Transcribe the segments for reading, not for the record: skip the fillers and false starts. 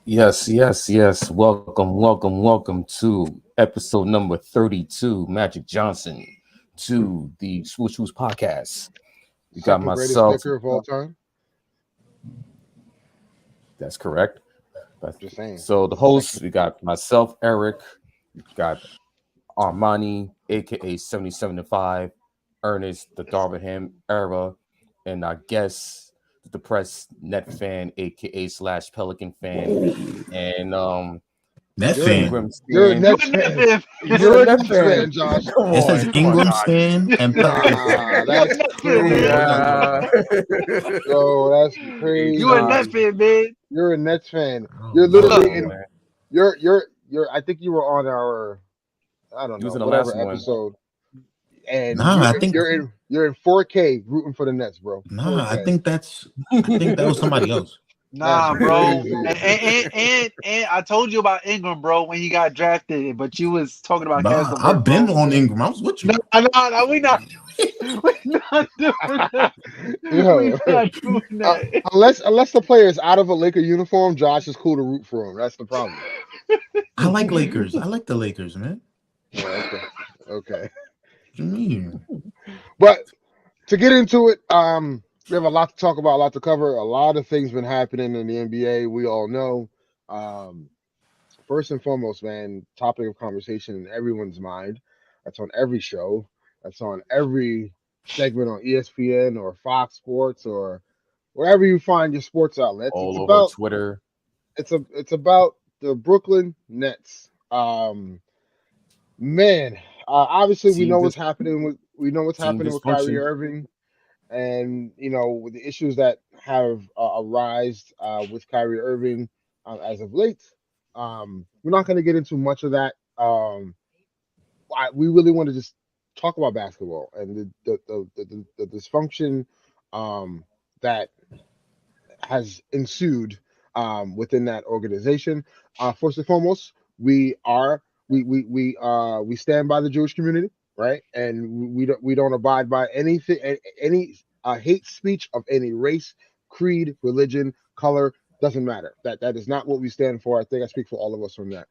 Yes. Welcome to episode number 32, Magic Johnson, to the Swoosh Who's podcast. We got Second greatest myself. Laker of all time. That's correct. Just saying. So the hosts, we got myself, Eric, we got Armani, aka 77 5, Ernest, the Darvingham era, and I guess the depressed net fan, aka / Pelican fan, and Net You're fan. Ingram You're a Nets fan. You're a Nets fan, Josh. It says Ingram fan and Pelican. That's crazy. Yo, that's crazy. You a Nets fan, man. You're a Nets fan. Oh, You're literally man. You're I think you were on our Using the whatever last one. episode. And Nah, I think you're in 4K rooting for the Nets, bro. Nah, 4K. I think that was somebody else. Nah, That's bro. crazy. And I told you about Ingram, bro, when he got drafted, but you was talking about But Castle. I've been on Ingram. I was with you. No, we not doing that. Yo. We not doing that. Unless the player is out of a Laker uniform, Josh is cool to root for him. That's the problem. I like Lakers. I like the Lakers, man. Yeah, okay. What you mean? But to get into it, we have a lot to talk about, a lot to cover. A lot of things been happening in the NBA. We all know. First and foremost, man, topic of conversation in everyone's mind. That's on every show. That's on every segment on ESPN or Fox Sports or wherever you find your sports outlets. All over Twitter. It's about the Brooklyn Nets. Man, obviously we know what's happening with Kyrie Irving, and with the issues that have arisen with Kyrie Irving as of late. We're not going to get into much of that. We really want to just talk about basketball and the dysfunction that has ensued within that organization. First and foremost, we stand by the Jewish community, right? And we don't abide by anything, any hate speech of any race, creed, religion, color. Doesn't matter. That is not what we stand for. I think I speak for all of us from that.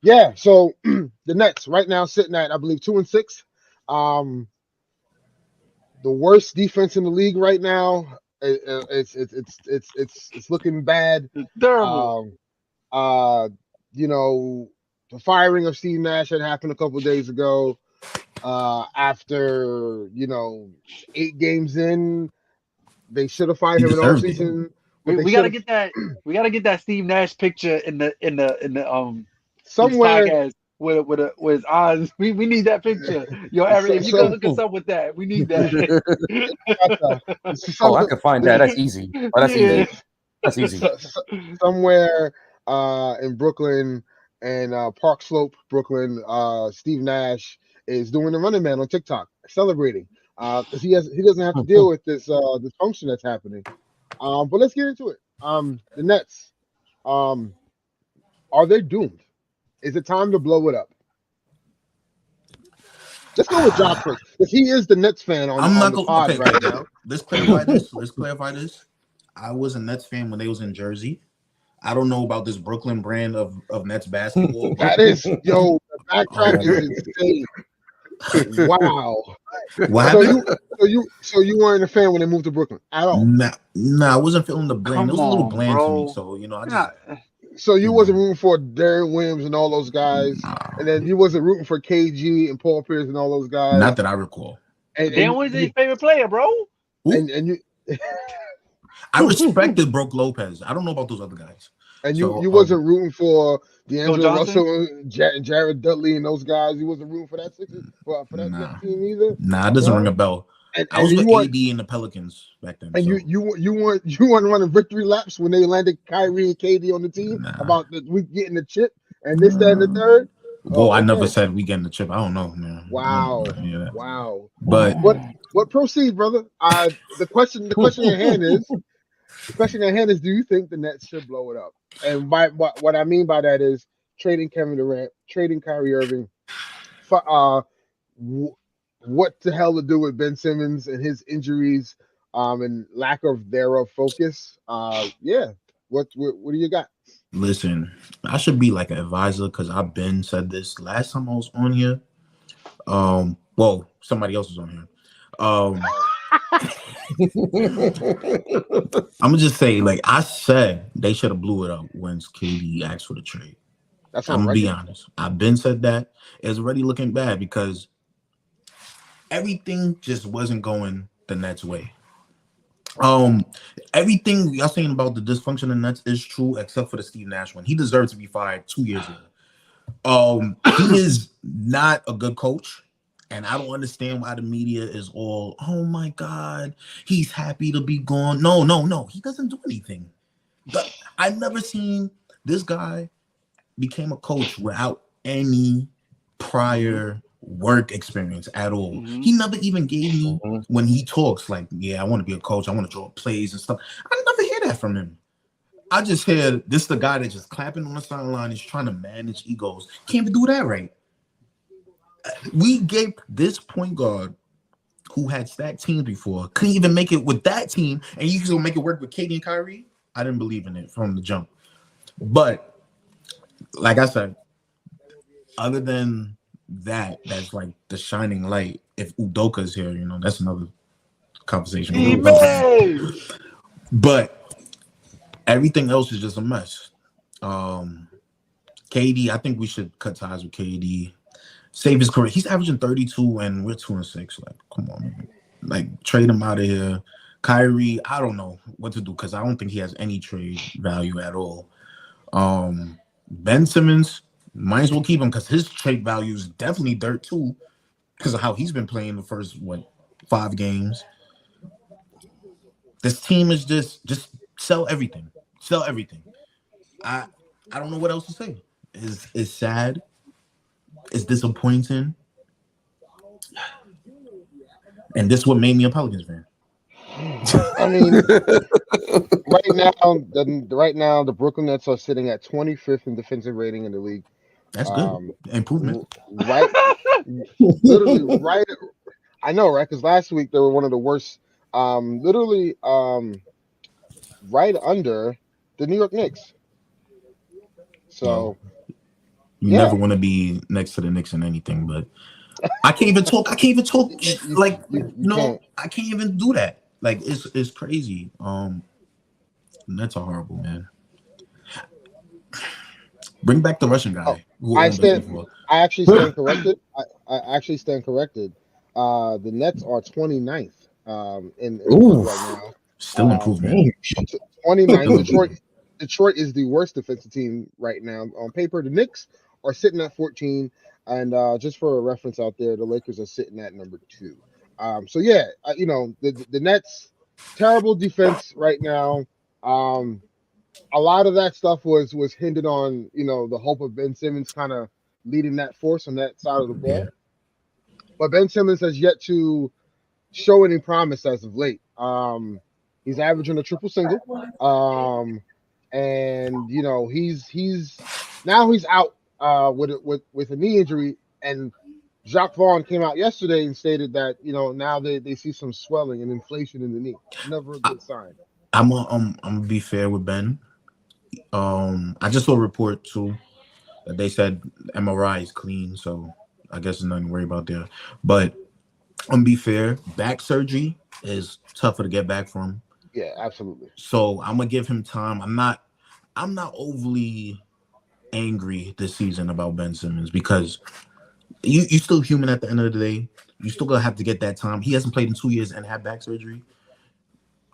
Yeah. So the Nets right now sitting at, I believe, 2-6. The worst defense in the league right now. It's looking bad. It's terrible. The firing of Steve Nash had happened a couple of days ago. After 8 games in, they should have fired him in offseason. We gotta get that. We gotta get that Steve Nash picture in the somewhere podcast with his eyes. We need that picture. Yo, Eric, if you can hook us up with that, we need that. I can find that. That's easy. Easy. That's easy. Somewhere in Brooklyn and Park Slope, Brooklyn, Steve Nash is doing the running man on TikTok, celebrating because he doesn't have to deal with this dysfunction that's happening. But let's get into it. The Nets, are they doomed? Is it time to blow it up? Let's go with Josh first, because he is the Nets fan on the pod right now. Let's clarify this. I was a Nets fan when they was in Jersey. I don't know about this Brooklyn brand of Nets basketball. That is, the backtrack is insane. Wow. What happened? So you weren't a fan when they moved to Brooklyn at all? Nah, I wasn't feeling the brand. It was a little bland to me. So I just. So you wasn't rooting for Darren Williams and all those guys, and then you wasn't rooting for KG and Paul Pierce and all those guys. Not that I recall. And Darren was his favorite player, bro. And you. I respected Brook Lopez. I don't know about those other guys. And you wasn't rooting for D'Angelo Russell and Jared Dudley and those guys. You wasn't rooting for that for that team either. Nah, it doesn't ring a bell. I was with AD and the Pelicans back then. And you weren't running victory laps when they landed Kyrie and KD on the team about we getting the chip and this, that, and the third. Well, I never said we getting the chip. I don't know, man. Wow. Wow. But what proceed, brother? The question at hand is. The question at hand is: do you think the Nets should blow it up? And by what I mean by that is trading Kevin Durant, trading Kyrie Irving. What the hell to do with Ben Simmons and his injuries? and lack of thereof focus. Yeah. What do you got? Listen, I should be like an advisor because I've been said this last time I was on here. Well, somebody else was on here. I'm gonna just say, like I said, they should have blew it up when KD asked for the trade. That's I'm on gonna be record. honest. I've been said that. It's already looking bad because everything just wasn't going the Nets' way. Everything y'all saying about the dysfunction in the Nets is true, except for the Steve Nash one. He deserves to be fired 2 years ago. He is not a good coach, and I don't understand why the media is all, oh my God, he's happy to be gone. No, he doesn't do anything. But I've never seen this guy became a coach without any prior work experience at all. Mhm. He never even gave me when he talks like, yeah, I want to be a coach. I want to draw plays and stuff. I never hear that from him. I just hear this the guy that's just clapping on the sideline. He's trying to manage egos. Can't even do that right. We gave this point guard who had stacked teams before, couldn't even make it with that team, and you can make it work with KD and Kyrie. I didn't believe in it from the jump. But like I said, other than that's like the shining light. If Udoka's here, that's another conversation. But everything else is just a mess. KD, I think we should cut ties with KD. Save his career. He's averaging 32 and we're 2-6. Like, come on, man. Like, trade him out of here. Kyrie, I don't know what to do because I don't think he has any trade value at all. Ben Simmons, might as well keep him because his trade value is definitely dirt too because of how he's been playing the first 5 games. This team is just sell everything. Sell everything. I don't know what else to say. It's sad. It's disappointing. And this is what made me a Pelicans fan. I mean, right now, the Brooklyn Nets are sitting at 25th in defensive rating in the league. That's good. Improvement. Literally right. I know, right? Because last week they were one of the worst. Literally, right under the New York Knicks. So, you never want to be next to the Knicks in anything, but I can't even talk. I can't even talk. I can't even do that. Like it's crazy. That's a horrible, man. Bring back the Russian guy. I actually stand corrected. I actually stand corrected. The Nets are 29th in the league right now. Still improvement. 29th. Detroit is the worst defensive team right now on paper. The Knicks are sitting at 14, and just for a reference out there, the Lakers are sitting at number 2. So yeah, the Nets, terrible defense right now. A lot of that stuff was hindered on, the hope of Ben Simmons kind of leading that force on that side of the ball. Yeah. But Ben Simmons has yet to show any promise as of late. He's averaging a triple single. And he's out with a knee injury, and Jacques Vaughn came out yesterday and stated that now they see some swelling and inflation in the knee. Never a good sign. I'm gonna be fair with Ben. I just saw a report too that they said MRI is clean, so I guess there's nothing to worry about there. But I'm gonna be fair, back surgery is tougher to get back from. Yeah, absolutely. So I'm gonna give him time. I'm not overly angry this season about Ben Simmons because you still human at the end of the day. You still gonna have to get that time. He hasn't played in 2 years and had back surgery.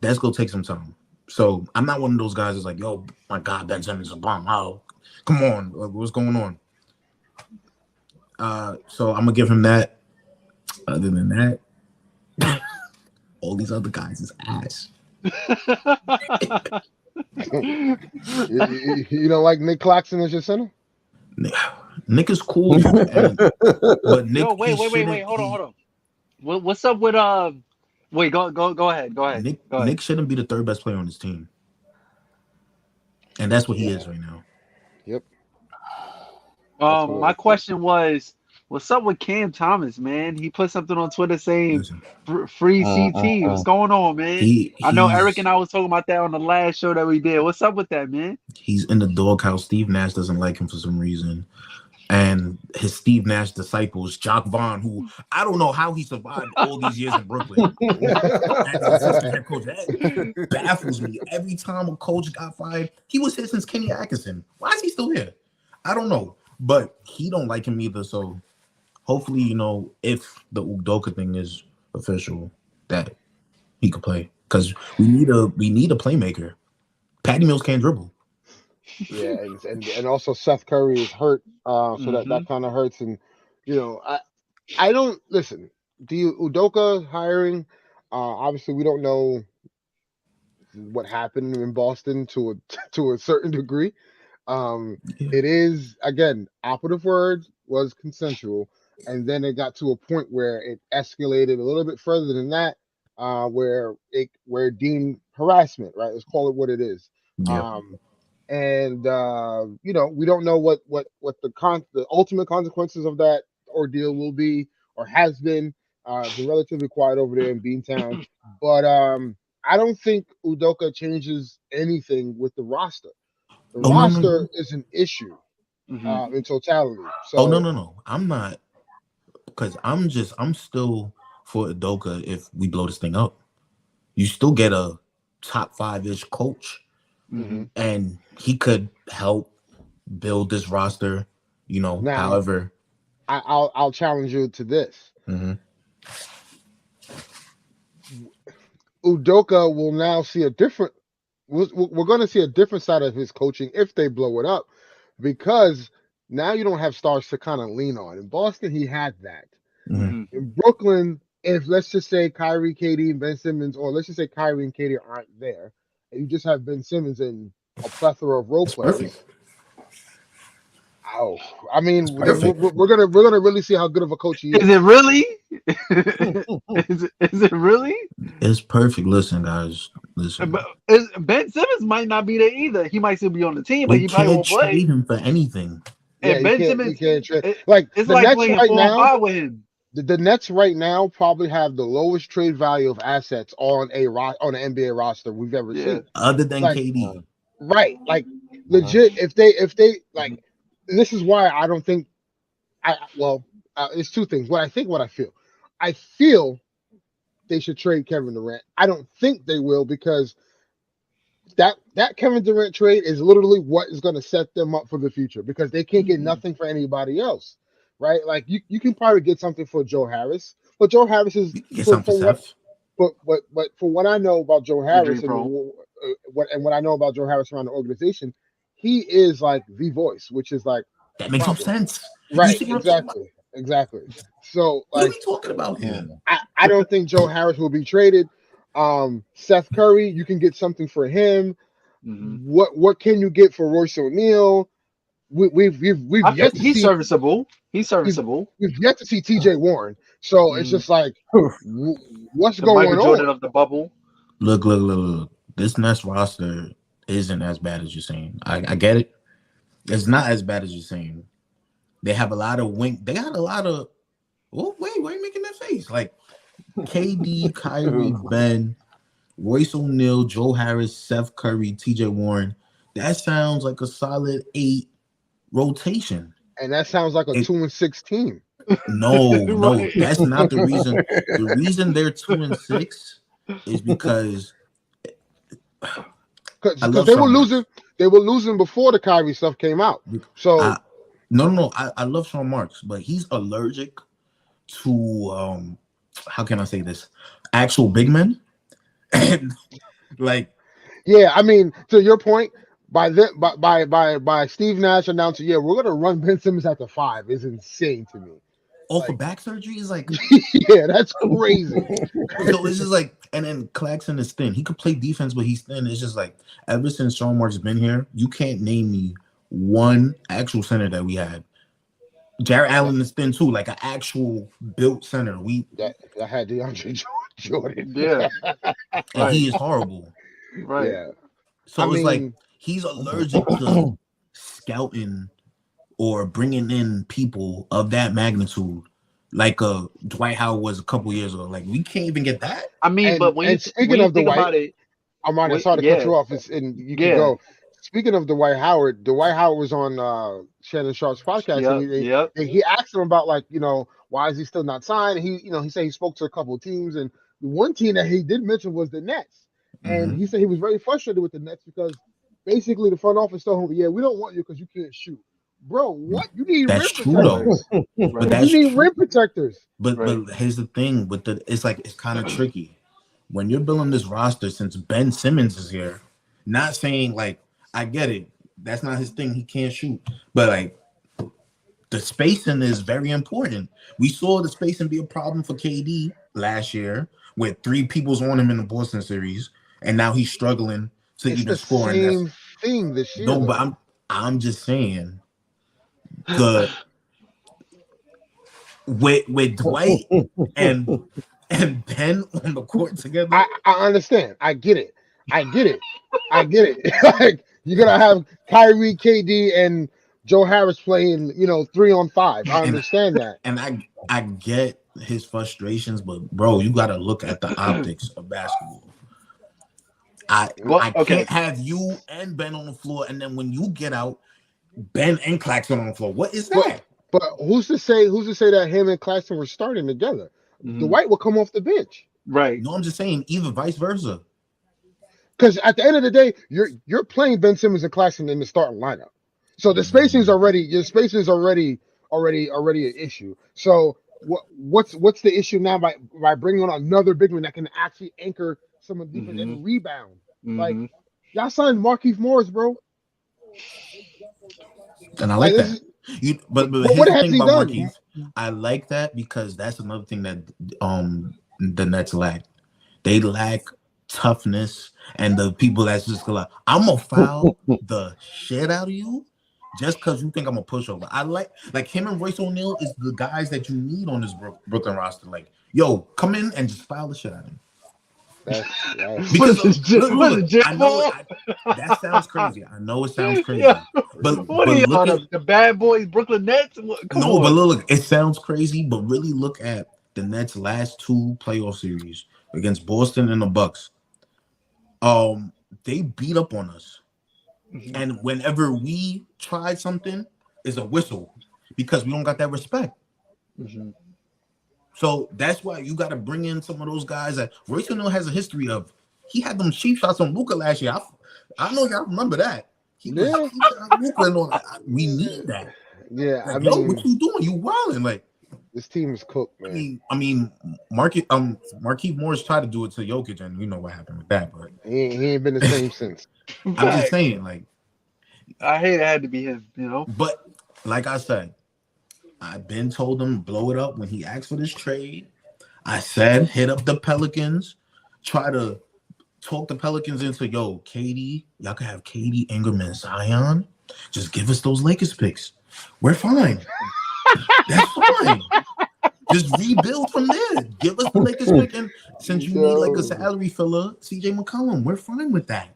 That's gonna take some time. So I'm not one of those guys that's like, yo, my God, Ben Simmons is a bomb. Oh, come on, what's going on? So I'm gonna give him that. Other than that, all these other guys is ass. You don't like Nick Claxton as your center? Nick is cool, but Nick. No, wait, hold on. What's up with Wait, go ahead. Nick shouldn't be the third best player on his team, and that's what he is right now. Yep. My question was, What's up with Cam Thomas, man? He put something on Twitter saying Listen, free CT. What's going on, man? I know Eric and I was talking about that on the last show that we did. What's up with that, man? he's in the doghouse. Steve Nash doesn't like him for some reason. And his Steve Nash disciples, Jock Vaughn, who I don't know how he survived all these years in Brooklyn as an assistant head coach. That baffles me. Every time a coach got fired, he was here since Kenny Atkinson. Why is he still here? I don't know. But he don't like him either. So hopefully, if the Udoka thing is official, that he could play. Because we need a playmaker. Patty Mills can't dribble. Yeah, and also Seth Curry is hurt, so that kind of hurts. And I don't listen. Udoka hiring? Obviously, we don't know what happened in Boston to a certain degree. It is, again, operative words was consensual, and then it got to a point where it escalated a little bit further than that, where it deemed harassment. Right? Let's call it what it is. Yeah. And we don't know what the ultimate consequences of that ordeal will be or has been. It's been relatively quiet over there in Beantown, but I don't think Udoka changes anything with the roster. The roster is an issue in totality. So no. I'm not, because I'm still for Udoka if we blow this thing up. You still get a top 5-ish coach. And he could help build this roster, now, however. I'll challenge you to this. Udoka will now see a different. We're going to see a different side of his coaching if they blow it up, because now you don't have stars to kind of lean on. In Boston, he had that. In Brooklyn, if let's just say Kyrie, KD, and Ben Simmons, or let's just say Kyrie and KD aren't there, and you just have Ben Simmons and a plethora of role players. Oh, I mean, we're gonna really see how good of a coach he is. Is it really? is it really? It's perfect. Listen, guys. Listen. But Ben Simmons might not be there either. He might still be on the team, but he probably won't play. Trade him for anything. And Ben Simmons, can't trade. It's the like Nets playing right now. With him. The Nets right now probably have the lowest trade value of assets on an NBA roster we've ever seen, other than KD. Right, legit. If they like, this is why I don't think. It's two things. What I think, what I feel. I feel they should trade Kevin Durant. I don't think they will, because that Kevin Durant trade is literally what is going to set them up for the future, because they can't get nothing for anybody else. Right, like you can probably get something for Joe Harris, but Joe Harris is but for what I know about Joe Harris and what I know about Joe Harris around the organization, he is like the voice, which is like that makes no sense, right? Exactly. So what are we talking about here? I don't think Joe Harris will be traded. Seth Curry, you can get something for him. What can you get for Royce O'Neal? We've yet to see, serviceable. He's serviceable. We've yet to see TJ Warren, so it's just like, what's going Michael on? Jordan of the bubble. Look. This Nets roster isn't as bad as you're saying. I get it. It's not as bad as you're saying. They have a lot of wing. They got a lot of. Oh wait, why are you making that face? Like KD, Kyrie, Ben, Royce O'Neal, Joe Harris, Seth Curry, TJ Warren. That sounds like a solid 8 rotation. And that sounds like a 2-6 team. No, that's not the reason. The reason they're 2-6 is because they were losing. They were losing before the Kyrie stuff came out. So I love Sean Marks, but he's allergic to how can I say this? Actual big men. And like, yeah, I mean, to your point, by Steve Nash announcing, we're gonna run Ben Simmons at the 5 is insane to me. Off of back surgery is like, yeah, that's crazy. So it's just like, and then Claxton is thin. He could play defense, but he's thin. It's just like, ever since Sean Marks has been here, you can't name me one actual center that we had. Jarrett Allen is thin too, like an actual built center. That had DeAndre Jordan. Yeah, and he is horrible. Right. Yeah. So it's like he's allergic to scouting or bringing in people of that magnitude, like Dwight Howard was a couple years ago. Like we can't even get that. I mean, but when speaking you of think Dwight, about it, I'm sorry to cut you off. And you can go. Speaking of Dwight Howard was on Shannon Sharp's podcast, and he asked him about why is he still not signed? And he said he spoke to a couple of teams, and the one team that he did mention was the Nets, and he said he was very frustrated with the Nets because basically the front office told him, "Yeah, we don't want you because you can't shoot." Bro, what? You need rim protectors. But you need rim protectors. But here's the thing with it's kind of tricky when you're building this roster since Ben Simmons is here. Not saying like I get it, that's not his thing. He can't shoot, but like the spacing is very important. We saw the spacing be a problem for KD last year with 3 people's on him in the Boston series, and now he's struggling to even score. It's the same thing this year. No, but I'm just saying. With Dwight and Ben on the court together. I understand. I get it. Like you're gonna have Kyrie, KD, and Joe Harris playing, 3-on-5. I understand that. And I get his frustrations, but bro, you gotta look at the optics of basketball. I can't have you and Ben on the floor, and then when you get out, Ben and Claxton on the floor. What is that? But who's to say that him and Claxton were starting together? Dwight will come off the bench. Right. No, I'm just saying either vice versa. Because at the end of the day, you're playing Ben Simmons and Claxton in the starting lineup. So the spacing is already an issue. So what's the issue now by bringing on another big man that can actually anchor some of the defense and rebound? Like y'all signed Markieff Morris, bro. And I like that. But here's the thing about Markieff. I like that because that's another thing that the Nets lack. They lack toughness and the people that's just gonna I'm gonna foul the shit out of you just because you think I'm a pushover. I like him and Royce O'Neal is the guys that you need on this Brooklyn roster. Like, yo, come in and just foul the shit out of him. Because I know that sounds crazy. I know it sounds crazy. But what are you on the bad boys, Brooklyn Nets? But look, it sounds crazy, but really look at the Nets' last 2 playoff series against Boston and the Bucks. They beat up on us. And whenever we tried something, it's a whistle because we don't got that respect. So that's why you got to bring in some of those guys that Royce O'Neal has a history of. He had them cheap shots on Luka last year. I know y'all remember that. We need that. Yeah, like, yo, what you doing? You wilding? Like this team is cooked, man. I mean, Markieff Morris tried to do it to Jokic, and we know what happened with that. But he ain't been the same since. I'm just saying, like, I hate it had to be him, But like I said. I've been told him blow it up when he asked for this trade. I said hit up the Pelicans, try to talk the Pelicans into KD. Y'all can have KD, Ingram, and Zion. Just give us those Lakers picks. We're fine. That's fine. Just rebuild from there. Give us the Lakers pick, and since you need like a salary filler, CJ McCollum, we're fine with that.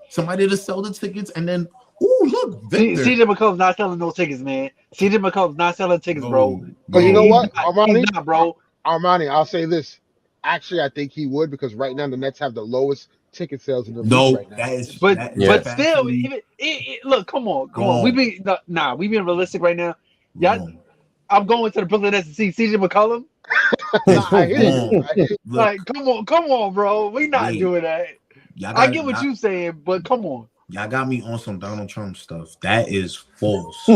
Somebody to sell the tickets, and then. Ooh, look, Victor. CJ McCollum's not selling those tickets, man. CJ McCollum's not selling tickets, bro. But you know what, Armani? He's not, bro. Armani, I'll say this. Actually, I think he would because right now the Nets have the lowest ticket sales in the league right now. But still, look, come on. We be realistic right now. Yeah, I'm going to the Brooklyn Nets to see CJ McCollum. Like, come on, bro. We not doing that. I get what you're saying, but come on. Y'all got me on some Donald Trump stuff. That is false.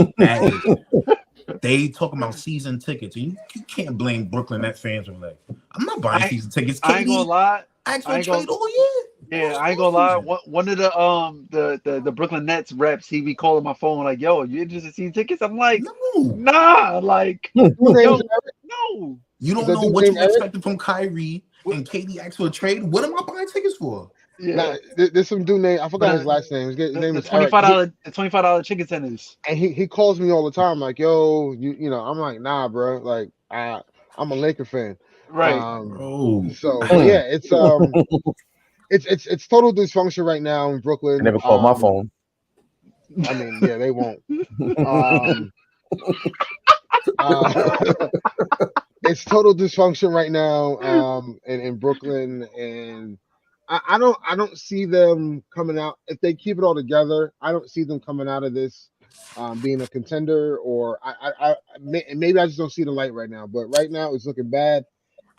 They talking about season tickets. And you can't blame Brooklyn Nets fans for like, I'm not buying season tickets. I ain't gonna lie. I ain't trade all year. Yeah, I ain't gonna lie. One of the Brooklyn Nets reps, he be calling my phone like, "Yo, you interested in season tickets?" I'm like, "Nah, like, no." You don't know what you expected from Kyrie, and KD asked for a trade. What am I buying tickets for? Yeah, nah, there's some dude named I forgot his last name. His name is $25 chicken tenders. And he calls me all the time, like, yo, you know, I'm like, nah, bro, like I'm a Laker fan, right? So yeah, it's total dysfunction right now in Brooklyn. I never called my phone. I mean, yeah, they won't. Uh, it's total dysfunction right now in Brooklyn, and I don't see them coming out if they keep it all together. I don't see them coming out of this being a contender, or maybe I just don't see the light right now. But right now it's looking bad.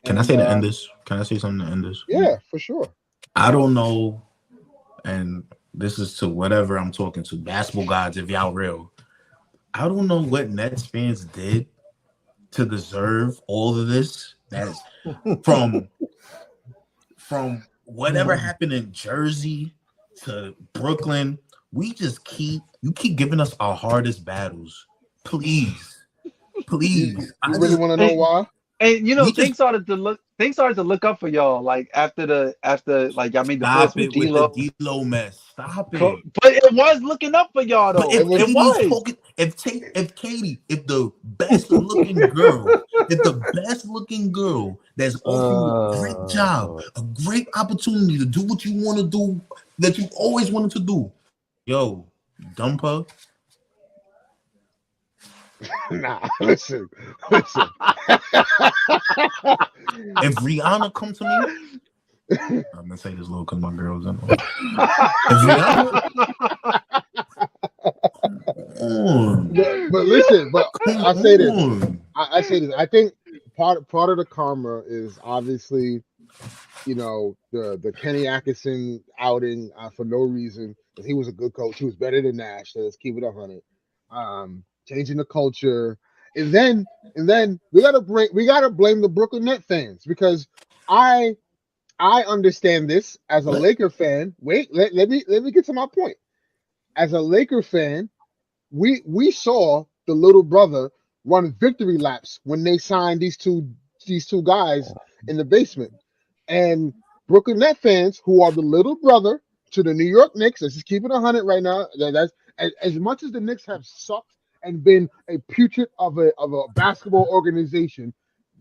Can I say to end this? Can I say something to end this? Yeah, for sure. I don't know, and this is to whatever I'm talking to, basketball gods, if y'all real. I don't know what Nets fans did to deserve all of this. That's from whatever happened in Jersey to Brooklyn. You keep giving us our hardest battles. Please. You really want to know why? And things started to look up for y'all like after like y'all made the stop with it with D-Lo. the D-Lo mess. Stop it. But it was looking up for y'all though. If the best looking girl that's offering you a great job, a great opportunity to do what you want to do, that you always wanted to do, yo, dump her. Nah, listen. If Rihanna come to me, I'm gonna say this little because my girls in. If Rihanna, but listen, I say this. I say this. I think part of the karma is obviously, the Kenny Atkinson outing for no reason. He was a good coach. He was better than Nash. So let's keep it 100. Changing the culture, and then we gotta blame the Brooklyn Net fans, because I understand this as a Laker fan. Wait, let me get to my point. As a Laker fan, we saw the little brother run victory laps when they signed these two guys in the basement, and Brooklyn Net fans, who are the little brother to the New York Knicks. Let's just keep it 100 right now. That's as much as the Knicks have sucked and been a putrid of a basketball organization,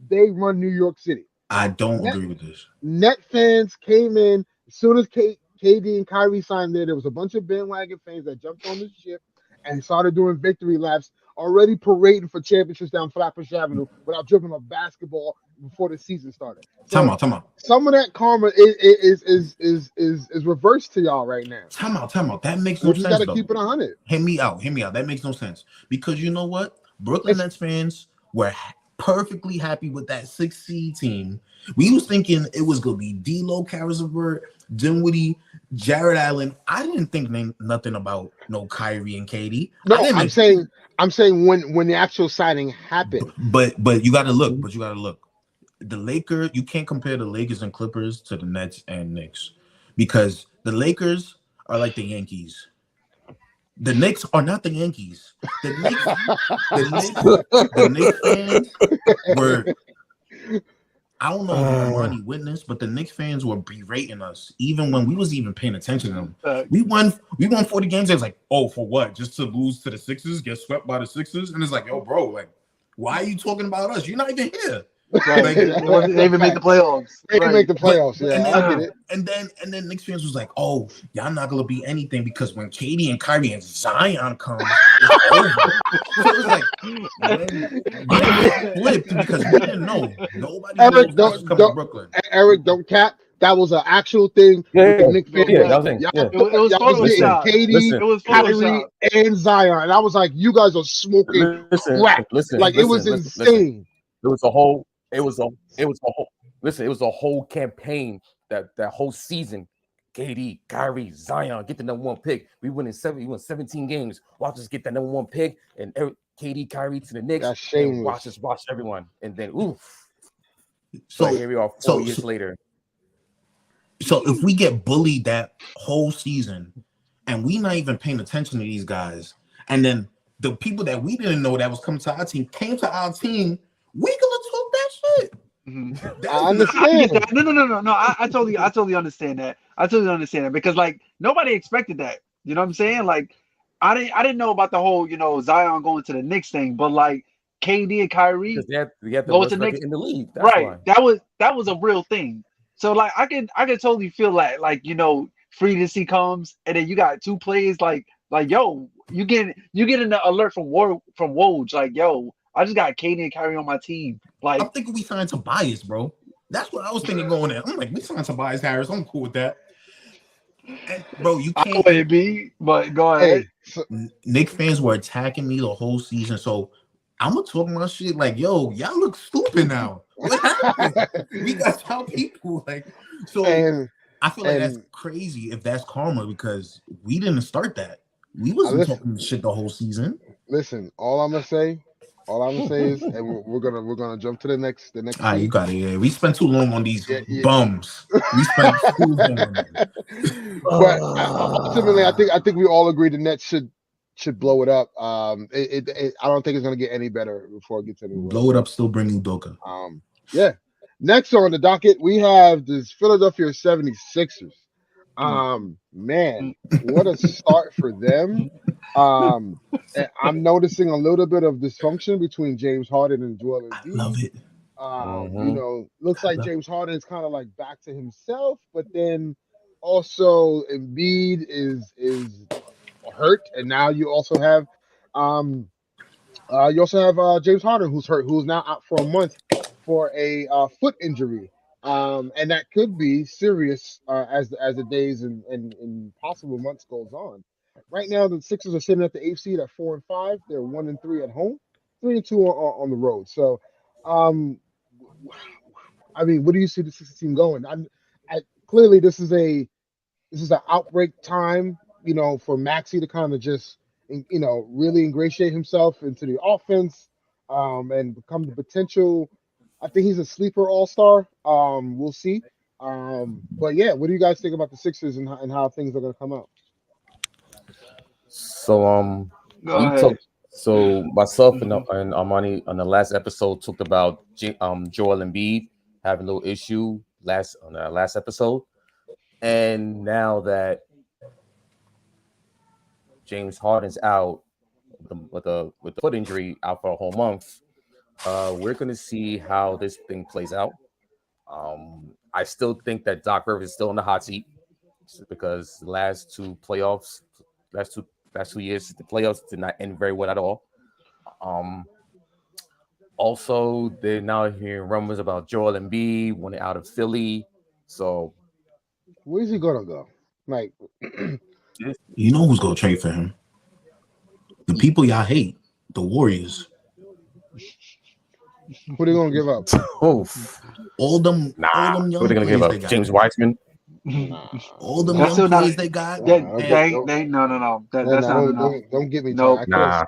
they run New York City. I don't agree with this. Net fans came in as soon as KD and Kyrie signed there. There was a bunch of bandwagon fans that jumped on the ship and started doing victory laps, already parading for championships down Flatbush Avenue without dribbling a basketball before the season started. So Time out. Some of that karma is reversed to y'all right now. Time out. That makes no sense. You gotta keep it 100. Hear me out. That makes no sense, because you know what? Brooklyn Nets fans were perfectly happy with that 6 seed team. We was thinking it was gonna be D'Lo, Caris LeVert, Dinwiddie, Jared Allen. I didn't think nothing about no Kyrie and KD. No, I'm saying when the actual signing happened. But you gotta look. The Lakers, you can't compare the Lakers and Clippers to the Nets and Knicks, because the Lakers are like the Yankees. The Knicks are not the Yankees. The Knicks fans were, I don't know if Ronnie witnessed, but the Knicks fans were berating us even when we was even paying attention to them. We won 40 games. It was like, oh, for what? Just to lose to the Sixers, get swept by the Sixers? And it's like, yo, bro, like, why are you talking about us? You're not even here. Right. Like, they even make the playoffs. They didn't make the playoffs. I get it. And then Knicks fans was like, "Oh, y'all not gonna be anything because when KD and Kyrie and Zion come, it's over." So it was like, flipped, because we didn't know. Nobody Eric, knows coming to Brooklyn. Eric, don't cap. That was an actual thing. Yeah, Knicks fans. That was it. It was Photoshop. KD, Kyrie, and Zion, and I was like, "You guys are smoking crack." It was insane. It was a whole campaign that whole season. KD, Kyrie, Zion, get the number 1 pick. We won 17 games. Watch us get that number 1 pick, and KD, Kyrie to the Knicks. That's shameless. And watch everyone, and then oof. So here we are 4 years later. So if we get bullied that whole season, and we not even paying attention to these guys, and then the people that we didn't know that was coming to our team came to our team, we gonna talk that shit. Mm-hmm. I understand. No. I totally understand that. I totally understand that, because like nobody expected that. You know what I'm saying? Like I didn't know about the whole Zion going to the Knicks thing, but like KD and Kyrie they had the go worst to the Knicks in the league. That's right. Why. That was a real thing. So like I can totally feel like free agency comes, and then you got 2 players like yo, you get an alert from Woj like, yo, I just got Katie and Kyrie on my team. Like, I'm thinking we signed Tobias, bro. That's what I was thinking going there. I'm like, we signed Tobias Harris. I'm cool with that. And, bro, you I can't. would be, but go ahead. Hey, so, Knicks fans were attacking me the whole season, so I'm gonna talk my shit like, yo, y'all look stupid now. What happened? We got tell people like, so and I feel like that's and crazy if that's karma because we didn't start that. We wasn't listen, talking shit the whole season. listen. All I'm gonna say is, and we're gonna jump to the next All right, you team. got it. Yeah, we spent too long on these Yeah. bums. We spent too long on them. But ultimately, I think we all agree the Nets should blow it up. I don't think it's gonna get any better before it gets any worse. Blow it up, still bring Udoka. Yeah. Next on the docket, we have this Philadelphia 76ers. Man, what a start for them. And I'm noticing a little bit of dysfunction between James Harden and Joel Embiid. I love it. You know, looks like James Harden is kind of like back to himself, but then also Embiid is hurt, and now you also have James Harden who's hurt, who's now out for a month for a foot injury. And that could be serious as the days and possible months goes on. Right now, the Sixers are sitting at the 8th seed at 4-5. They're 1-3 at home, 3-2 on the road. So, I mean, what do you see the Sixers team going? Clearly this is an outbreak time, you know, for Maxey to kind of just, you know, really ingratiate himself into the offense, and become the potential. I think he's a sleeper all-star. We'll see. But yeah, what do you guys think about the Sixers and how things are going to come out? So Go we ahead. talked. So myself and Armani on the last episode talked about Joel Embiid having a little issue on the last episode, and now that James Harden's out with the foot injury, out for a whole month, we're going to see how this thing plays out. I still think that Doc Rivers is still in the hot seat because the last two years, the playoffs did not end very well at all. Also, they're now hearing rumors about Joel Embiid wanting out of Philly. So, where's he gonna go? Like, you know who's gonna trade for him? The people y'all hate, the Warriors. What are they gonna give up? All them young who are they gonna give up? James Wiseman. All them That's young still not- players they got. No. That's not enough. Don't get me. Nope.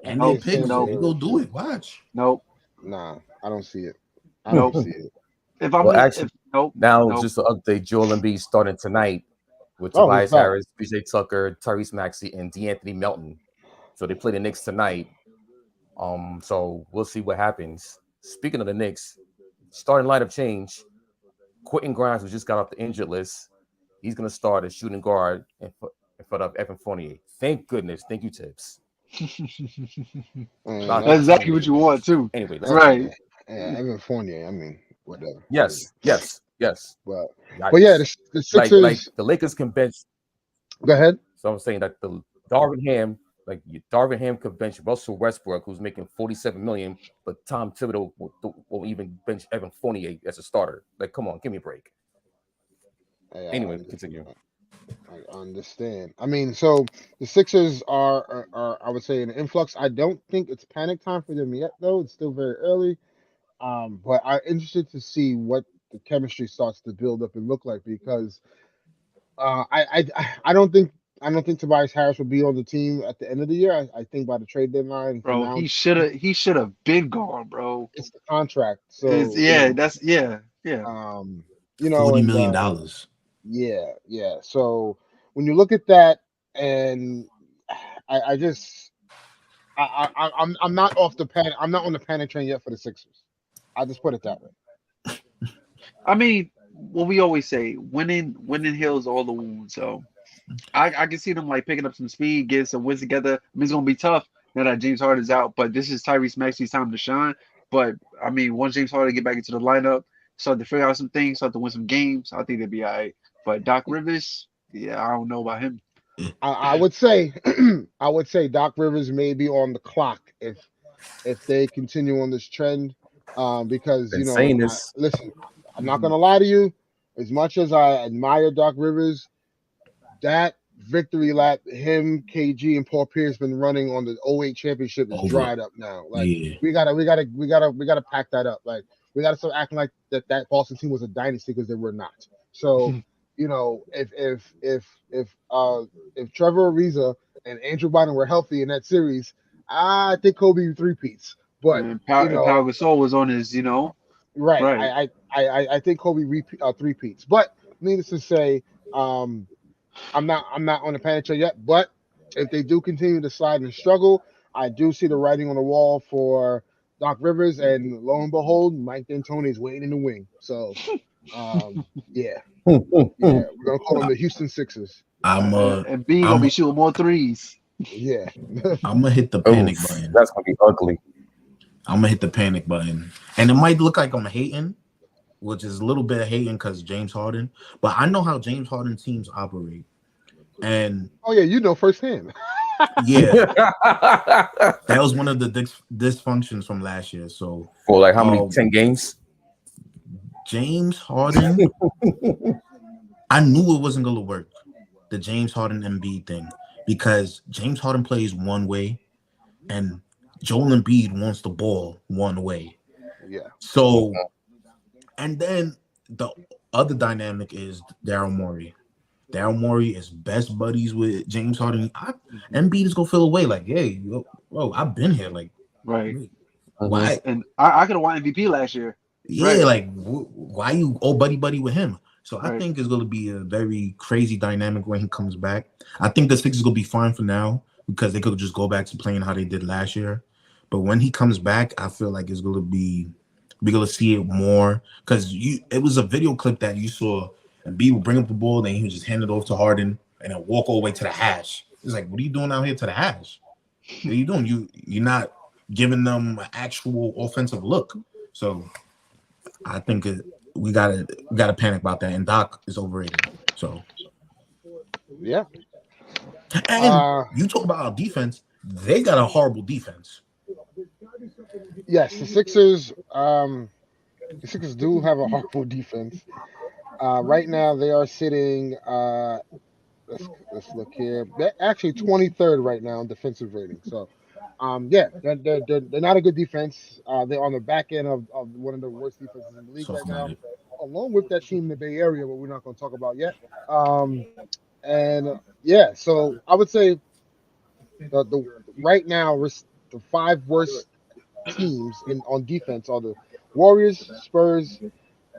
And they pick. They go do it. Watch. Nope. Nah, I don't see it. I don't see it. If I'm just to update, Joel Embiid starting tonight with Tobias Harris, PJ Tucker, Tyrese Maxey, and DeAnthony Melton. So they play the Knicks tonight. So we'll see what happens. Speaking of the Knicks, starting lineup change. Quentin Grimes, who just got off the injured list, he's going to start as shooting guard in front of Evan Fournier. Thank goodness. Thank you, Tibbs. That's exactly what you want too. Anyway, right. Evan Fournier. I mean, whatever. Yes. But yeah, the Sixers, like the Lakers can bench. Go ahead. So I'm saying that the Darvin Ham could bench Russell Westbrook, who's making $47 million, but Tom Thibodeau will even bench Evan Fournier as a starter. Like, come on, give me a break. Anyway, continue. I understand. I mean, so the Sixers are I would say an influx. I don't think it's panic time for them yet, though. It's still very early. But I'm interested to see what the chemistry starts to build up and look like because I don't think Tobias Harris will be on the team at the end of the year. I think by the trade deadline, bro, he should have been gone, bro. It's the contract, so yeah. You know, $40 million. Yeah. So when you look at that, and I'm not off the panic. I'm not on the panic train yet for the Sixers. I'll just put it that way. I mean, what we always say, winning heals all the wounds. So I can see them like picking up some speed, getting some wins together. I mean, it's gonna be tough now that James Harden's out, but this is Tyrese Maxey's time to shine. But I mean, once James Harden get back into the lineup, start to figure out some things, start to win some games, I think they'll be all right. But Doc Rivers, yeah, I don't know about him. I would say I would say Doc Rivers may be on the clock if they continue on this trend. Because Been saying this. listen, I'm not gonna lie to you. As much as I admire Doc Rivers, that victory lap him, KG, and Paul Pierce been running on the '08 championship is Over. dried up now. Like Yeah. we gotta pack that up. Like we gotta start acting like that Boston team was a dynasty because they were not. So if Trevor Ariza and Andrew Bynum were healthy in that series, I think Kobe three-peats. But And Pau Gasol was on his, right, right. I think Kobe three-peats. But needless to say, I'm not on the panic train yet. But if they do continue to slide and struggle, I do see the writing on the wall for Doc Rivers, and lo and behold, Mike D'Antoni is waiting in the wing. So, yeah, we're gonna call them the Houston Sixers. And B gonna be shooting more threes. Yeah, I'm gonna hit the panic button. That's gonna be ugly. I'm gonna hit the panic button, and it might look like I'm hating, which is a little bit of hating because James Harden. But I know how James Harden teams operate, and oh yeah, you know firsthand. yeah, that was one of the dysfunctions from last year. So for like how many 10 games? James Harden, I knew it wasn't gonna work. The James Harden Embiid thing, because James Harden plays one way, and Joel Embiid wants the ball one way. Yeah. So, and then the other dynamic is Daryl Morey. Daryl Morey is best buddies with James Harden. Embiid is gonna feel away like, hey, bro, I've been here. Like, right. Why? And I could have won MVP last year. Yeah, right. Like, why you all buddy with him? So I think it's gonna be a very crazy dynamic when he comes back. I think the Sixers gonna be fine for now because they could just go back to playing how they did last year. But when he comes back, I feel like it's gonna be we're gonna see it more because it was a video clip that you saw, and B would bring up the ball, then he would just hand it off to Harden and then walk all the way to the hash. It's like, what are you doing out here to the hash? What are you doing? You're not giving them an actual offensive look. So I think we gotta panic about that. And Doc is overrated. So yeah. And you talk about our defense, they got a horrible defense. Yes, the Sixers do have a horrible defense. Right now they are sitting let's look here. They're actually 23rd right now in defensive rating. So they're not a good defense. They're on the back end of one of the worst defenses in the league right now, along with that team in the Bay Area, but we're not going to talk about yet. So I would say the right now the 5 worst teams on defense are the Warriors, Spurs,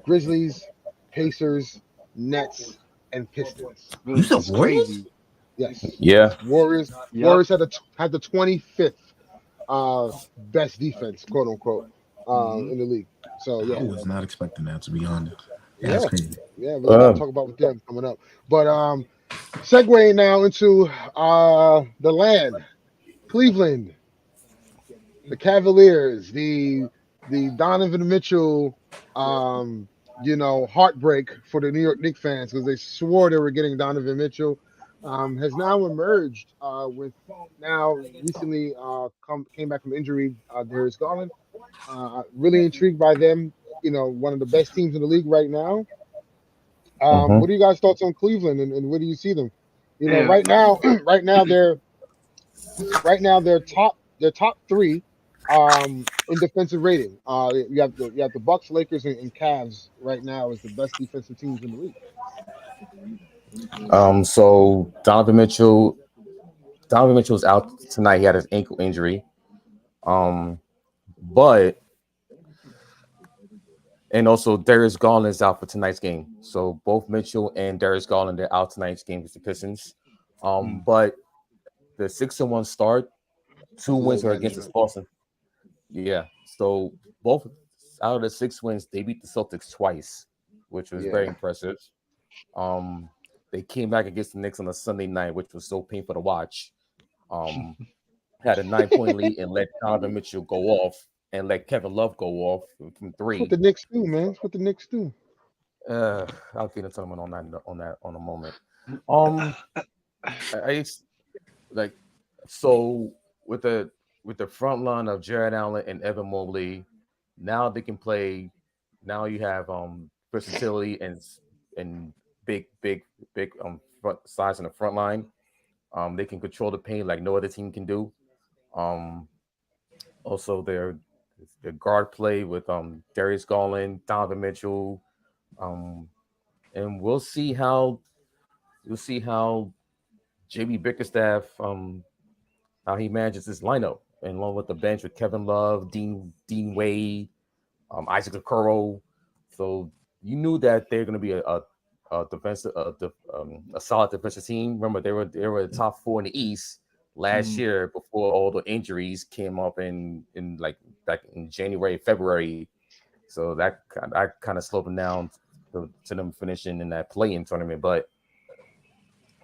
Grizzlies, Pacers, Nets, and Pistons. You said Warriors? Yes. Yeah. Warriors. Yep. Warriors had the 25th best defense, quote unquote, in the league. So yeah, I was not expecting that, to be honest. That's crazy. Yeah, we're gonna talk about with them coming up. But segue now into the land, Cleveland, the Cavaliers, the Donovan Mitchell, heartbreak for the New York Knicks fans because they swore they were getting Donovan Mitchell. Has now emerged with now recently came back from injury. Darius Garland, really intrigued by them. One of the best teams in the league right now. What are you guys' thoughts on Cleveland and where do you see them? Right now they're top 3 in defensive rating. You have the Bucks, Lakers, and Cavs right now as the best defensive teams in the league. So Donovan Mitchell's out tonight. He had his ankle injury. And also Darius Garland is out for tonight's game. So both Mitchell and Darius Garland are out tonight's game with the Pistons. But the 6-1 start, 2 wins are against Boston. Yeah. So both out of the 6 wins, they beat the Celtics twice, which was very impressive. They came back against the Knicks on a Sunday night, which was so painful to watch. Had a 9-point lead and let Donovan Mitchell go off and let Kevin Love go off from 3. That's what the Knicks do, man. That's what the Knicks do. I'll get into them on a moment. I like so with the front line of Jared Allen and Evan Mobley, now they can play. Now you have versatility and big front size in the front line. They can control the paint like no other team can do. Um, Also their guard play with Darius Garland, Donovan Mitchell, um, and we'll see how JB Bickerstaff how he manages this lineup, and along with the bench with Kevin Love, Dean Wade, Isaac Okoro. So you knew that they're going to be a defensive a solid defensive team. Remember they were the top four in the East last year before all the injuries came up in like back in January, February. So that kind of slowed them down to them finishing in that play-in tournament. But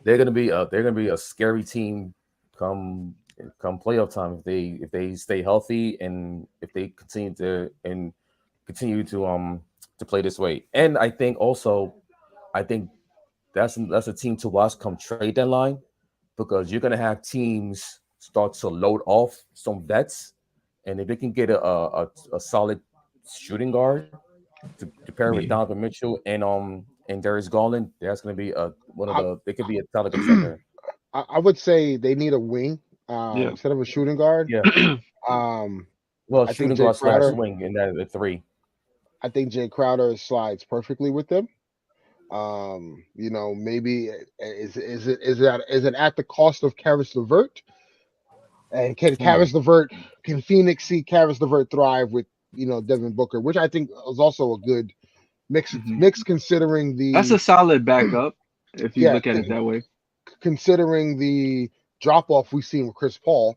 they're gonna be a scary team come playoff time if they stay healthy and if they continue to play this way. And I think that's a team to watch come trade deadline because you're gonna have teams start to load off some vets, and if they can get a solid shooting guard to pair with Yeah. Donovan Mitchell and Darius Garland, that's gonna be one of I, the they could be a solid contender. I would say they need a wing Yeah. instead of a shooting guard. Yeah, Um, well, I think shooting Jay guard slash Crowder. wing in that at three. I think Jay Crowder slides perfectly with them. Maybe is it at the cost of Karis LeVert? And can Phoenix see Karis LeVert thrive with Devin Booker, which I think is also a good mix considering That's a the solid backup if you yeah look at it that way. considering the drop off we've seen with Chris Paul.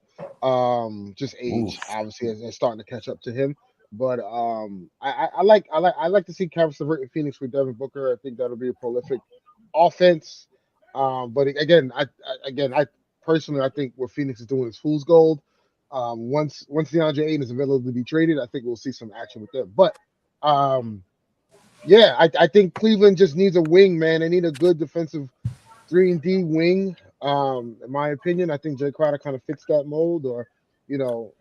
Just age Oof. obviously is starting to catch up to him. But I like to see Karis LeVert in Phoenix with Devin Booker. I think that'll be a prolific offense. But again, I personally I think what Phoenix is doing is fool's gold. Once DeAndre Ayton is available to be traded, I think we'll see some action with them. But yeah, I think Cleveland just needs a wing, man. They need a good defensive 3-and-D wing. In my opinion, I think Jay Crowder kind of fits that mold, or you know,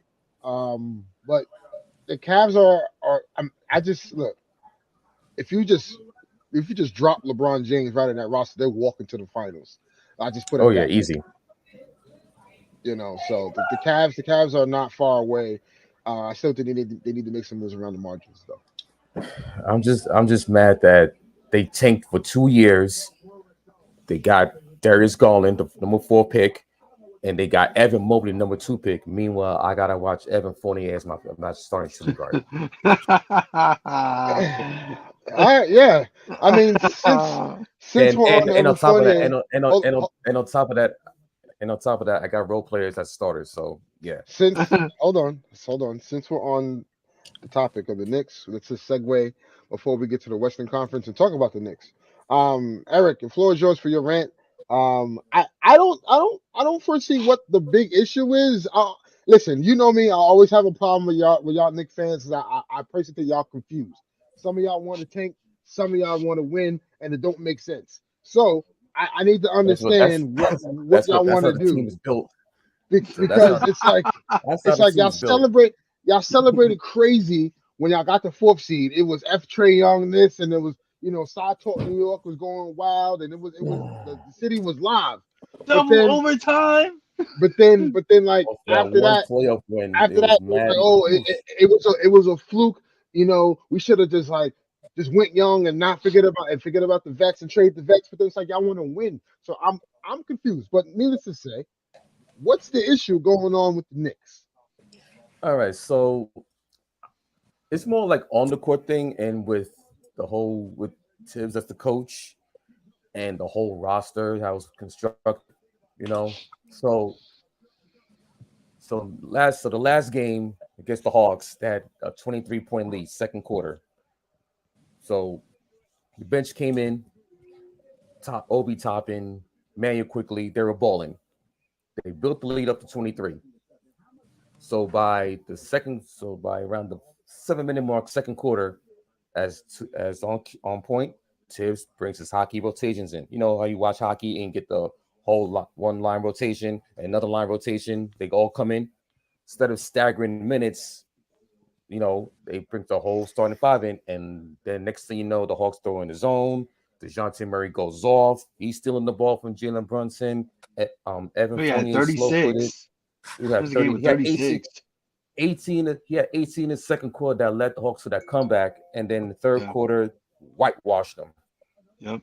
but the Cavs I just look if you just drop LeBron James right in that roster, they're walking to the finals. I just put Oh it yeah, that way. easy. So the Cavs are not far away. I still think they need to make some moves around the margins though. I'm just mad that they tanked for 2 years. They got Darius Garland, the number 4 pick, and they got Evan Mobley, number 2 pick. Meanwhile, I gotta watch Evan Fournier as my starting shooting guard. Yeah. I mean, since we're on And Evan on top of that, Fournier, hold, hold- and on top of that, I got role players as starters. So yeah, since hold on. Since we're on the topic of the Knicks, let's just segue before we get to the Western Conference and talk about the Knicks. Eric, the floor is yours for your rant. I don't foresee what the big issue is. Listen, you know me. I always have a problem with y'all Knicks fans. 'Cause I personally think y'all confused. Some of y'all want to tank, some of y'all want to win, and it don't make sense. So I need to understand what y'all that's want how to the team do is built. So because it's like that's how it's the like team is built. y'all celebrated crazy when y'all got the 4th seed. It was F. Trey Young this, and it was Side Talk New York was going wild, and it was the city was live. But Double then overtime. like Well, that after one that, playoff win, it after that was it was mad. like, oh, it was a fluke. We should have just went young and not forget about the vets and trade the vets. But then it's like y'all want to win, so I'm confused. But needless to say, what's the issue going on with the Knicks? All right, so it's more like on the court thing, and with Tibbs as the coach and the whole roster how it's constructed, you know. So the last game against the Hawks, they had a 23-point lead, second quarter. So the bench came in, Obi Toppin, Manuel quickly, they were balling. They built the lead up to 23. So by around the 7 minute mark, second quarter, as on point, Tibbs brings his hockey rotations in. You know how you watch hockey and get the one line rotation, another line rotation. They all come in instead of staggering minutes. They bring the whole starting five in, and then next thing you know, the Hawks throw in the zone. DeJounte Murray goes off. He's stealing the ball from Jalen Brunson. Evan He had Fournier is slow-footed. 36. He It had was a game 30. with He had 36. 18. He had 18 in the second quarter that led the Hawks to that comeback, and then the third quarter whitewashed them. Yep.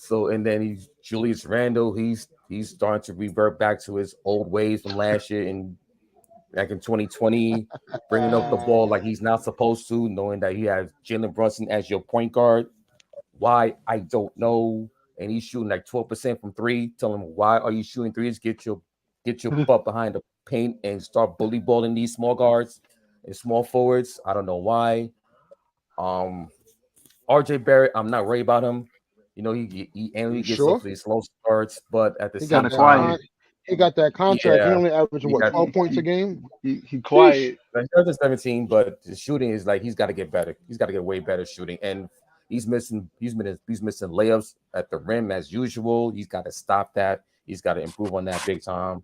And then he's Julius Randle. He's starting to revert back to his old ways from last year and back in 2020, bringing up the ball like he's not supposed to, knowing that he has Jalen Brunson as your point guard. Why? I don't know. And he's shooting like 12% from three. Tell him, why are you shooting threes? Get your butt behind the paint and start bully balling these small guards and small forwards. I don't know why. RJ Barrett, I'm not worried about him. He only gets up to these slow starts, but at the same time, he got that contract. Yeah, he only averaged 12 points a game. He quiet. Like 17, but the shooting is like he's got to get better. He's got to get way better shooting, and he's missing layups at the rim as usual. He's got to stop that. He's got to improve on that big time.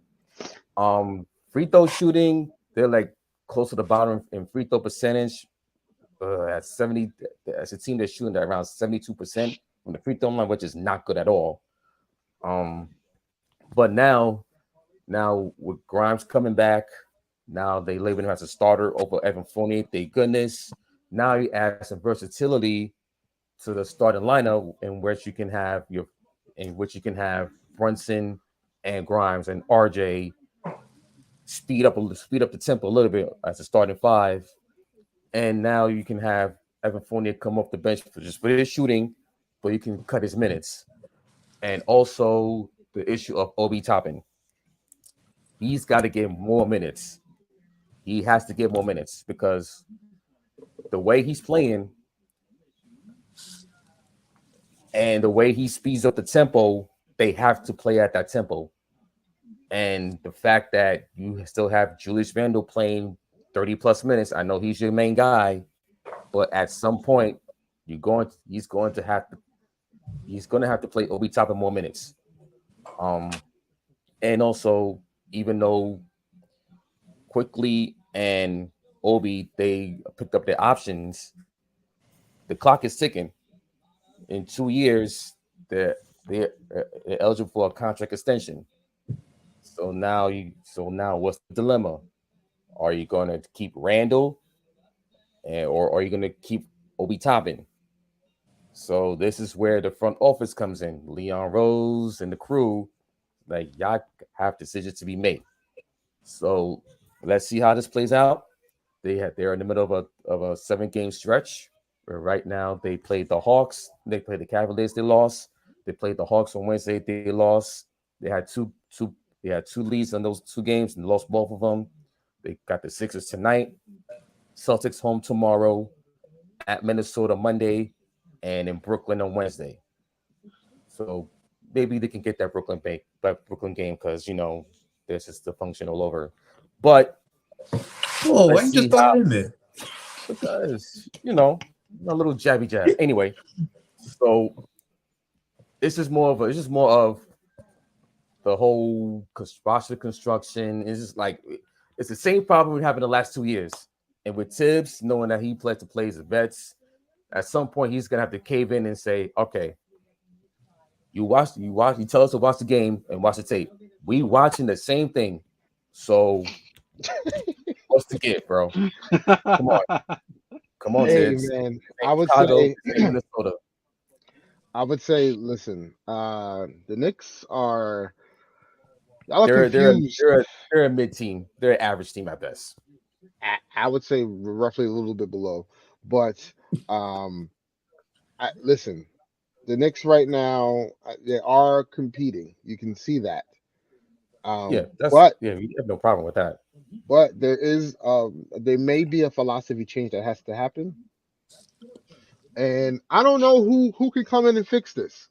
Free throw shooting, they're like close to the bottom in free throw percentage. At 70, as a team that's shooting at around 72% from the free throw line, which is not good at all. But now with Grimes coming back, now they label him as a starter over Evan Fournier. Thank goodness. Now you add some versatility to the starting lineup in which you can have Brunson and Grimes and RJ speed up the tempo a little bit as a starting five. And now you can have Evan Fournier come off the bench for his shooting, but you can cut his minutes. And also the issue of Obi Toppin. He's got to get more minutes. He has to get more minutes because the way he's playing and the way he speeds up the tempo, they have to play at that tempo. And the fact that you still have Julius Randle playing 30 plus minutes, I know he's your main guy, but at some point he's going to have to play Obi Toppin more minutes. And also, even though Quickly and Obi they picked up their options, the clock is ticking. In 2 years, they're eligible for a contract extension. So now what's the dilemma? Are you going to keep Randall, or are you going to keep Obi Toppin? So this is where the front office comes in. Leon Rose and the crew, like, y'all have decisions to be made. So let's see how this plays out. They're in the middle of a 7-game stretch. Where right now they played the Hawks, they played the Cavaliers, they lost. They played the Hawks on Wednesday, they lost. They had two leads on those 2 games and lost both of them. They got the Sixers tonight. Celtics home tomorrow, at Minnesota Monday, and in Brooklyn on Wednesday. So maybe they can get that Brooklyn game because there's just the function all over. But why you just throw it in there? Because a little jabby jab. Anyway, so it's just more of the whole roster construction. It's just like it's the same problem we have in the last 2 years. And with Tibbs, knowing that he plays the vets, at some point he's gonna have to cave in and say, okay, you tell us to watch the game and watch the tape. We watching the same thing. So what's the get, bro? Come on, hey, Tibbs. man. I would say, listen, the Knicks are confused. They're a mid team. They're an average team at best. I would say roughly a little bit below, but listen, the Knicks right now they are competing. You can see that. We have no problem with that. But there may be a philosophy change that has to happen, and I don't know who can come in and fix this,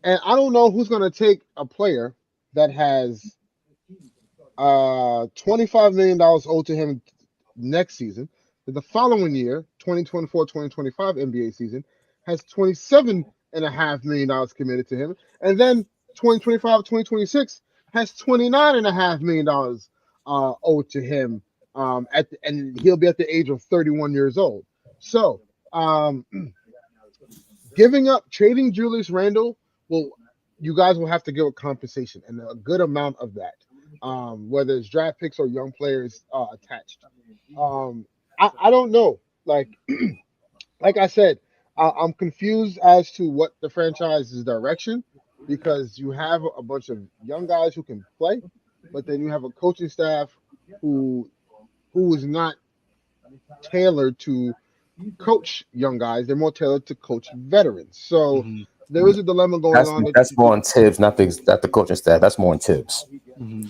and I don't know who's going to take a player that has $25 million owed to him next season. The following year, 2024-2025 NBA season, has $27.5 million committed to him, and then 2025, 2026 has $29.5 million owed to him. And he'll be at the age of 31 years old. So, trading Julius Randle you guys will have to give a compensation and a good amount of that, whether it's draft picks or young players attached. I don't know. Like I said, I'm confused as to what the franchise's direction, because you have a bunch of young guys who can play, but then you have a coaching staff who is not tailored to coach young guys. They're more tailored to coach veterans. So there is a dilemma going on. That's more on Tibbs, not the coaching staff. That's more on Tibbs.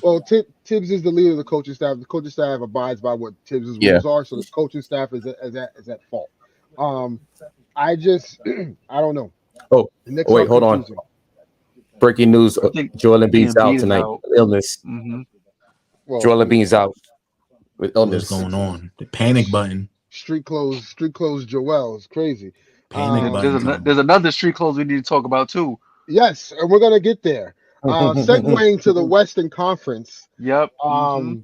Well, Tibbs is the leader of the coaching staff. The coaching staff abides by what Tibbs' rules are, so the coaching staff is at fault. I don't know. Oh, wait, hold on. Breaking news: Joel Embiid's out tonight. Illness. Well, Joel Embiid's out with illness. What's going on? The panic button. Street clothes. Joel is crazy. Panic button. There's another street clothes we need to talk about too. Yes, and we're gonna get there. Segueing to the Western Conference. Yep. The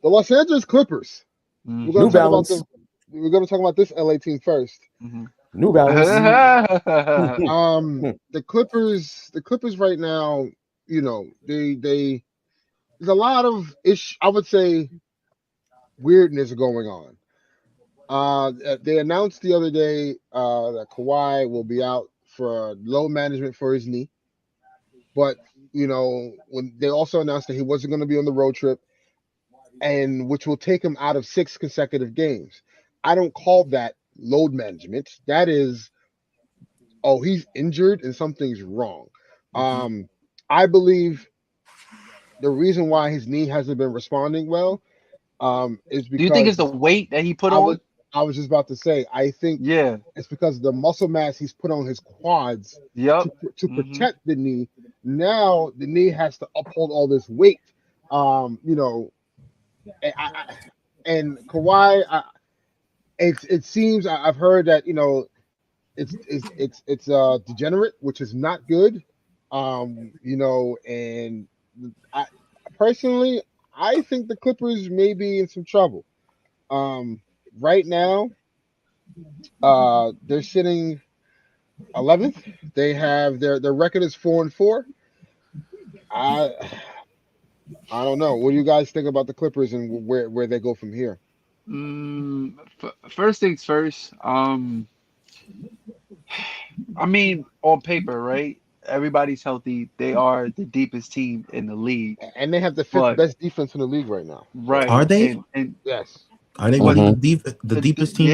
Los Angeles Clippers. We're gonna talk about this LA team first. New Balance. The Clippers right now, they there's a lot of I would say weirdness going on. They announced the other day that Kawhi will be out for load management for his knee. But, when they also announced that he wasn't going to be on the road trip, and which will take him out of 6 consecutive games. I don't call that load management. That is, he's injured and something's wrong. I believe the reason why his knee hasn't been responding well is because... Do you think it's the weight that he put on? I was just about to say, I think it's because of the muscle mass he's put on his quads to protect the knee. Now the knee has to uphold all this weight. And Kawhi, it seems I've heard that it's degenerate, which is not good. And I personally, I think the Clippers may be in some trouble. Right now, they're sitting 11th. They have their record is 4-4. I don't know. What do you guys think about the Clippers and where they go from here? First things first. I mean, on paper, right? Everybody's healthy. They are the deepest team in the league, and they have the 5th best defense in the league right now. Right? Are they? And yes. Are they really the deepest team?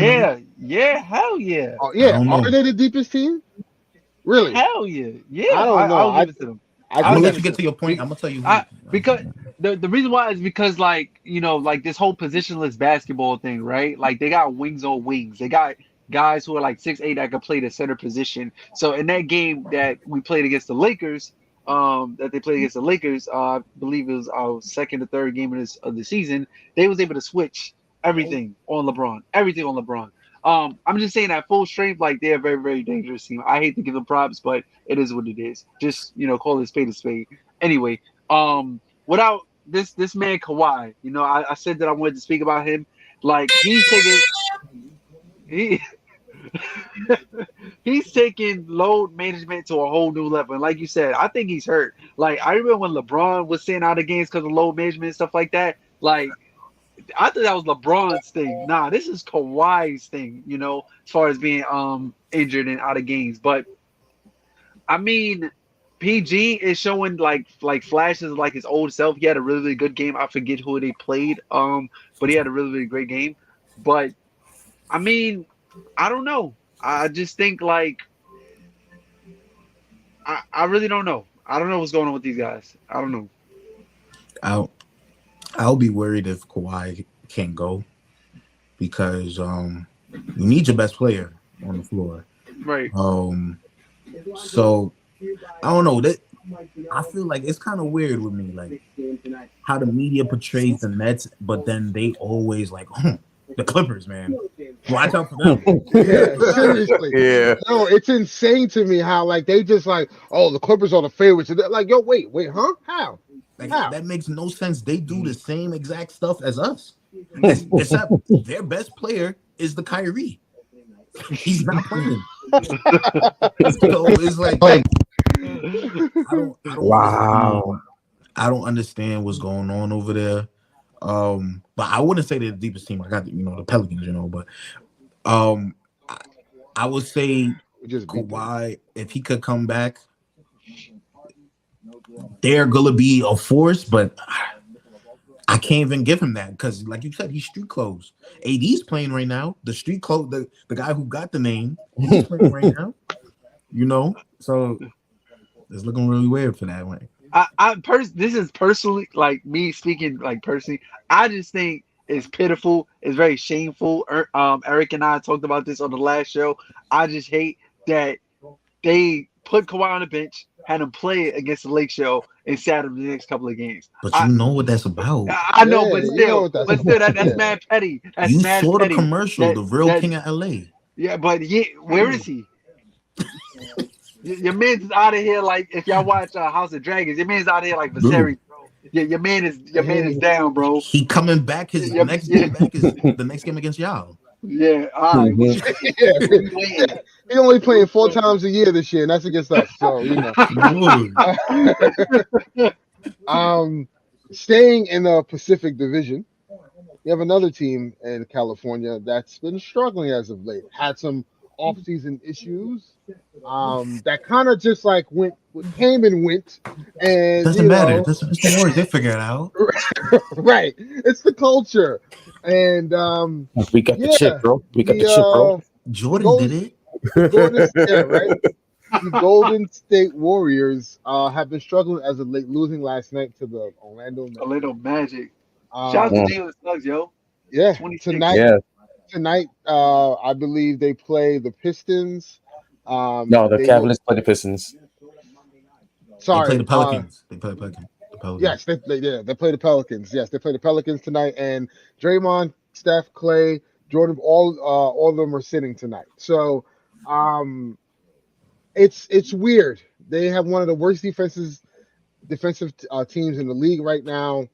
Yeah, hell yeah. Oh, yeah. Are they the deepest team? Really? Hell yeah. Yeah. I don't know. I'll give it to them. I'm gonna let you get to your point. I'm gonna tell you because the reason why is because like this whole positionless basketball thing, right? Like they got wings on wings. They got guys who are like 6'8" that can play the center position. So in that game that we played against the Lakers, I believe it was our second or third game of the season, they was able to switch everything on LeBron. I'm just saying that full strength, like they're a very, very dangerous team. I hate to give them props, but it is what it is. Just call it a spade. Anyway, without this man Kawhi, I said that I wanted to speak about him. Like he's taking load management to a whole new level. And like you said, I think he's hurt. Like I remember when LeBron was sitting out of games because of load management and stuff like that. Like I thought that was LeBron's thing. Nah, this is Kawhi's thing, as far as being injured and out of games. But I mean, PG is showing like flashes of like his old self. He had a really, really good game. I forget who they played, but he had a really, really great game. But I mean, I don't know. I just think like I really don't know. I don't know what's going on with these guys. I don't know. I'll be worried if Kawhi can't go because you need your best player on the floor. Right. So I don't know. That I feel like it's kind of weird with me, like how the media portrays the Nets, but then they always like the Clippers, man. Watch out for them. Yeah, seriously. Yeah. No, it's insane to me how like they just like, oh, the Clippers are the favorites. And they're like, yo, wait, huh? How? Like How? that makes no sense. They do the same exact stuff as us, Mm-hmm. except their best player is the Kyrie. He's not playing. So it's like I don't Wow. I don't understand what's going on over there. But I wouldn't say they're the deepest team. I got the Pelicans, but I would say We just beat them. Kawhi, if he could come back, they're gonna be a force, but I can't even give him that because, like you said, he's street clothes. AD's playing right now. The street clothes, the guy who got the name, he's playing right now. So it's looking really weird for that way. This is personally like me speaking like personally. I just think it's pitiful. It's very shameful. Eric and I talked about this on the last show. I just hate that they put Kawhi on the bench, had him play against the Lake Show, and sat him the next couple of games. But you know what that's about. I know, Yeah, but you know still, what that's that's mad petty. That's You mad saw the petty. commercial, the real king of LA. Yeah, but where is he? Your man's out of here like if y'all watch House of Dragons. Your man's out of here like Viserys, bro. Your man is down, bro. He coming back. His next game back is the next game against y'all. Yeah, all right. Yeah. He's only playing 4 times a year this year, and that's against us. So staying in the Pacific Division, we have another team in California that's been struggling as of late. Had some off-season issues that kind of just like came and went, and Doesn't matter. It's the Warriors. They figure it out. Right. It's the culture, and we got the chip, bro. We got the chip, bro. Jordan did it. The Golden State Warriors have been struggling as of late, losing last night to the Orlando Magic. Shout out to Jalen Suggs, yo. Yeah, 26. tonight, I believe they play the Pistons. No, the Cavaliers play the Pistons. Sorry, they play the Pelicans. They play the Pelicans. Yes, they play the Pelicans. Yes, they play the Pelicans tonight, and Draymond, Steph, Clay, Jordan, all of them are sitting tonight. So, it's weird. They have one of the worst defensive teams in the league right now.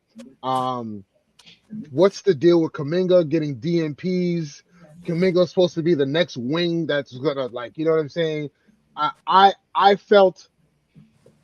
What's the deal with Kuminga getting DNPs? Kuminga's supposed to be the next wing that's gonna you know what I'm saying? I felt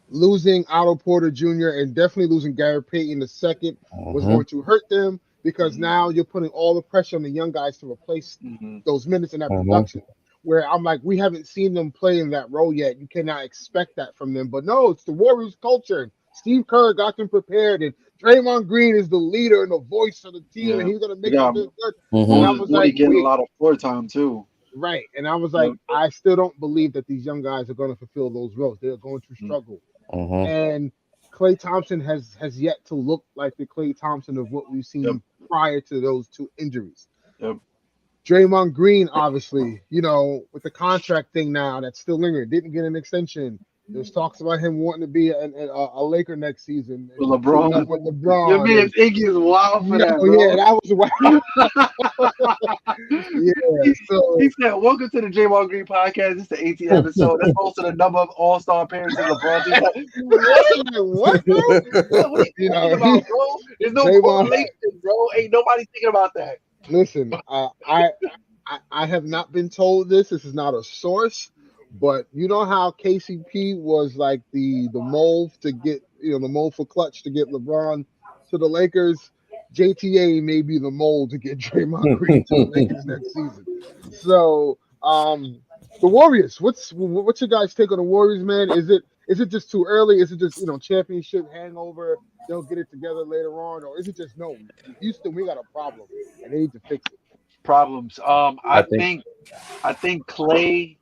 losing Otto Porter Jr. and definitely losing Gary Payton II was going to hurt them because now you're putting all the pressure on the young guys to replace those minutes and that production. Where I'm like, we haven't seen them play in that role yet. You cannot expect that from them. But no, it's the Warriors culture. Steve Kerr got them prepared, and Draymond Green is the leader and the voice of the team, and he's gonna make them feel good. And I was like, getting a lot of floor time too. Right, and I was like, I still don't believe that these young guys are going to fulfill those roles. They're going to struggle. And Klay Thompson has yet to look like the Klay Thompson of what we've seen prior to those 2 injuries. Draymond Green, obviously, with the contract thing now that's still lingering, didn't get an extension. There's talks about him wanting to be a Laker next season. With LeBron. Your man Iggy is wild for that, bro. Yeah, that was wild. He said, welcome to the Draymond Green podcast. It's the 18th episode. That's also the number of all-star appearances LeBron. What, bro? What are you talking about, bro? There's no correlation, bro. Ain't nobody thinking about that. Listen, I have not been told this. This is not a source. But you know how KCP was like the mold to get, the mold for clutch to get LeBron to the Lakers. JTA may be the mold to get Draymond Green to the Lakers next season. So, the Warriors. What's your guys' take on the Warriors, man? Is it just too early? Is it just championship hangover? They'll get it together later on, or is it just no? Houston, we got a problem, and they need to fix it. Problems. I think Clay.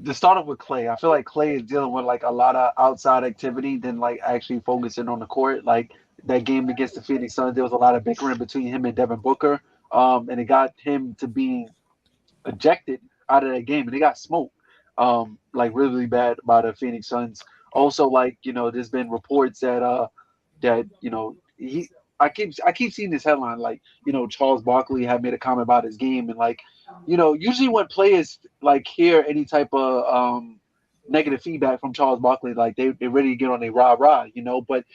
To start off with Clay, I feel like Clay is dealing with like a lot of outside activity than like actually focusing on the court. Like that game against the Phoenix Suns, there was a lot of bickering between him and Devin Booker, and it got him to being ejected out of that game, and they got smoked, like really bad by the Phoenix Suns. Also, there's been reports that I keep seeing this headline, like, Charles Barkley had made a comment about his game, and like, usually when players like hear any type of negative feedback from Charles Barkley, like they ready to get on a rah, but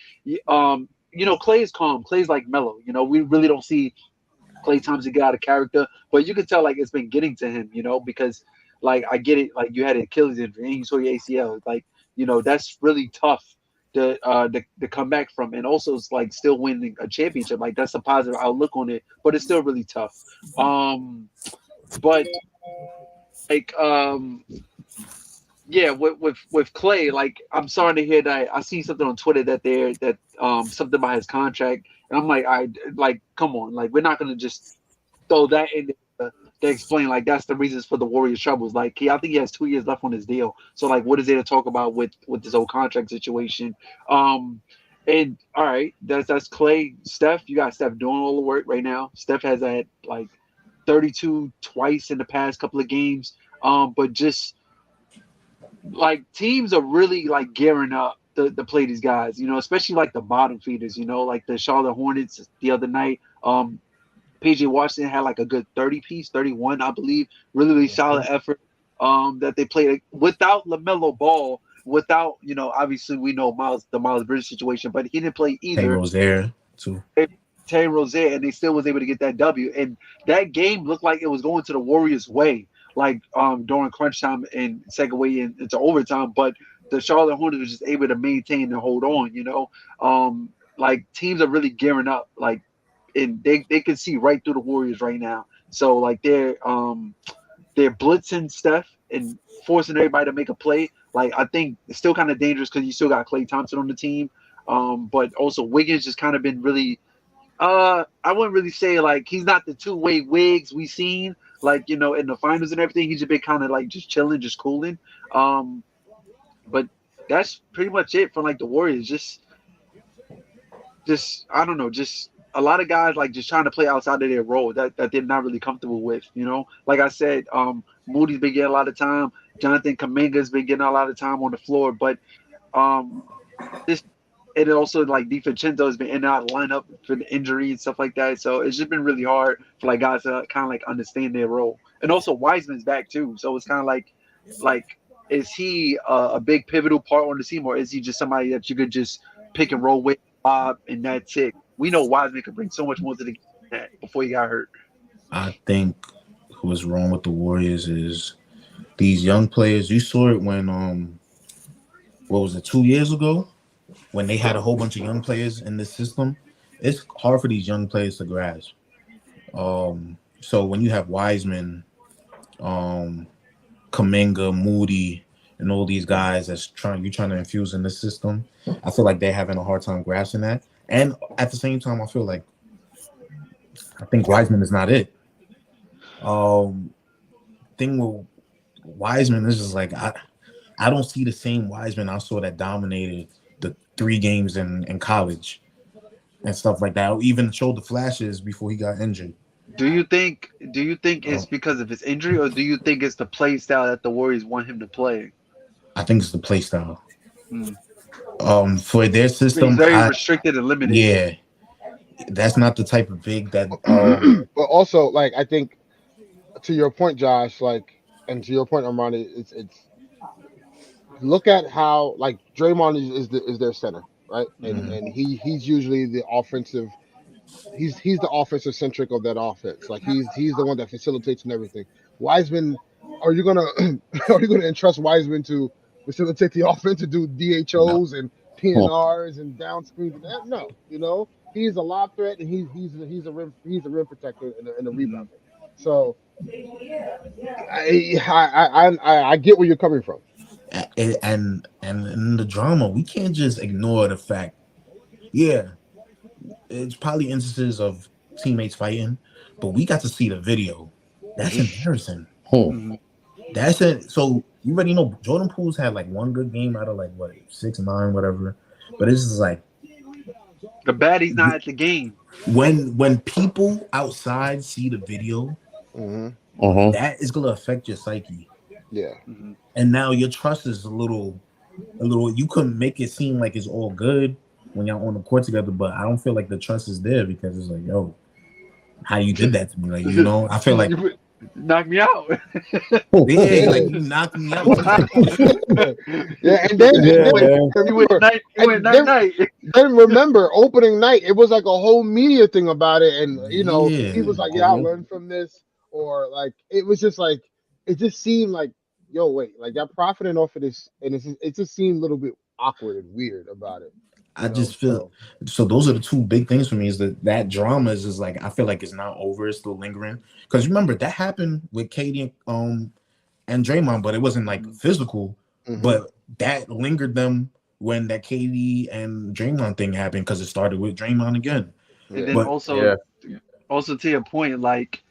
Clay is calm. Clay's like mellow. We really don't see Clay Thompson get out of character, but you can tell like it's been getting to him, because like I get it, like you had an Achilles injury and you saw your ACL, like that's really tough to come back from, and also it's like still winning a championship, like that's a positive outlook on it, but it's still really tough. But like yeah, with Clay, like I'm sorry to hear that. I seen something on Twitter that something about his contract, and I'm like, come on, like we're not gonna just throw that in there to explain like that's the reasons for the Warriors' troubles. Like I think he has 2 years left on his deal, so like what is there to talk about with this whole contract situation? And all right, that's Clay. Steph, you got Steph doing all the work right now. Steph has had like 32 twice in the past couple of games, but just like teams are really like gearing up to play these guys, especially like the bottom feeders, like the Charlotte Hornets the other night. PJ Washington had like a good 30 piece, 31, I believe. Really solid effort that they played without LaMelo Ball, without, obviously we know the Miles Bridges situation, but he didn't play either. Terry Rozier too. Terry Rozier, and they still was able to get that W. And that game looked like it was going to the Warriors' way, like during crunch time and second way into overtime. But the Charlotte Hornets was just able to maintain and hold on. Like teams are really gearing up, like, and they can see right through the Warriors right now. So like they're blitzing Steph and forcing everybody to make a play. Like I think it's still kind of dangerous because you still got Klay Thompson on the team, but also Wiggins just kind of been really. I wouldn't really say like he's not the two-way Wiggs we seen like in the finals and everything. He's just been kind of like just chilling, just cooling. But that's pretty much it for like the Warriors. Just I don't know, just a lot of guys like just trying to play outside of their role that they're not really comfortable with. Like I said, Moody's been getting a lot of time. Jonathan Kuminga's been getting a lot of time on the floor, but this. And also, like, DiVincenzo has been in and out of the lineup for the injury and stuff like that. So it's just been really hard for, like, guys to kind of, like, understand their role. And also, Wiseman's back, too. So it's kind of like, is he a big pivotal part on the team, or is he just somebody that you could just pick and roll with, Bob, and that's it? We know Wiseman could bring so much more to the game than that before he got hurt. I think what's wrong with the Warriors is these young players. You saw it when, what was it, 2 years ago? When they had a whole bunch of young players in the system, it's hard for these young players to grasp. So when you have Wiseman, Kuminga, Moody, and all these guys you're trying to infuse in the system, I feel like they're having a hard time grasping that. And at the same time, I think Wiseman is not it. Thing with Wiseman is just like I don't see the same Wiseman I saw that dominated the 3 games in college and stuff like that. Even showed the flashes before he got injured. Do you think it's because of his injury, or do you think it's the play style that the Warriors want him to play? I think it's the play style. For their system, he's very restricted and limited. Yeah, that's not the type of big that. But also, like I think, to your point, Josh, like, and to your point, Armani, it's. Look at how like Draymond is their center, right? And he's usually the offensive. He's the offensive centric of that offense. Like he's the one that facilitates and everything. Wiseman, are you gonna entrust Wiseman to facilitate the offense, to do DHOs and PNRs and down screens? No, he's a lob threat and he's a rim protector and a rebounder. So I get where you're coming from. And in the drama, we can't just ignore the fact. Yeah, it's probably instances of teammates fighting, but we got to see the video. That's embarrassing. That's it. So you already know Jordan Poole's had like one good game out of like what 6-9, whatever. But it's just like the baddie's not at the game. When people outside see the video, that is gonna affect your psyche. Yeah. And now your trust is a little. You couldn't make it seem like it's all good, when y'all on the court together, but I don't feel like the trust is there because it's like, yo, how you did that to me? Like, I feel like knock me out. yeah, like you knocked me out. Yeah, and then then remember opening night, it was like a whole media thing about it, and he was like, "Yeah, I learned from this," or like it was just like it just seemed like, "Yo, wait, like y'all profiting off of this," and it just seemed a little bit awkward and weird about it. I just feel so. Those are the two big things for me. Is that drama is just like I feel like it's not over. It's still lingering. Because remember that happened with Katie and Draymond, but it wasn't like physical. Mm-hmm. But that lingered them when that Katie and Draymond thing happened because it started with Draymond again. And then also to your point, like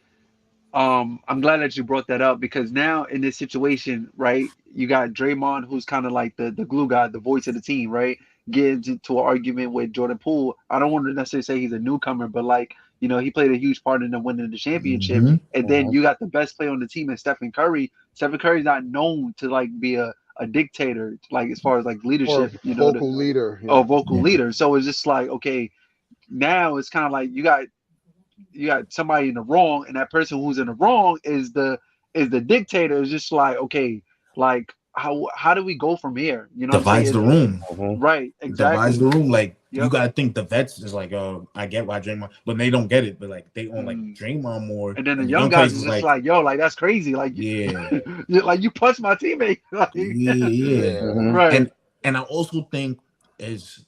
I'm glad that you brought that up because now in this situation, right, you got Draymond who's kind of like the glue guy, the voice of the team, right? Get into an argument with Jordan Poole. I don't want to necessarily say he's a newcomer, but like, he played a huge part in them winning the championship. And then you got the best player on the team in Stephen Curry. Stephen Curry's not known to like be a dictator, like as far as like leadership, or vocal leader. Oh, vocal leader. So it's just like, okay, now it's kind of like you got somebody in the wrong, and that person who's in the wrong is the dictator. It's just like, okay, like how do we go from here? Divides the room. Right, exactly. Divides the room. Like you gotta think the vets is like, I get why Draymond, but they don't get it. But like they own like Draymond more. And then the young guys is just like, yo, like that's crazy. Like like you punched my teammate. Like, right. And I also think is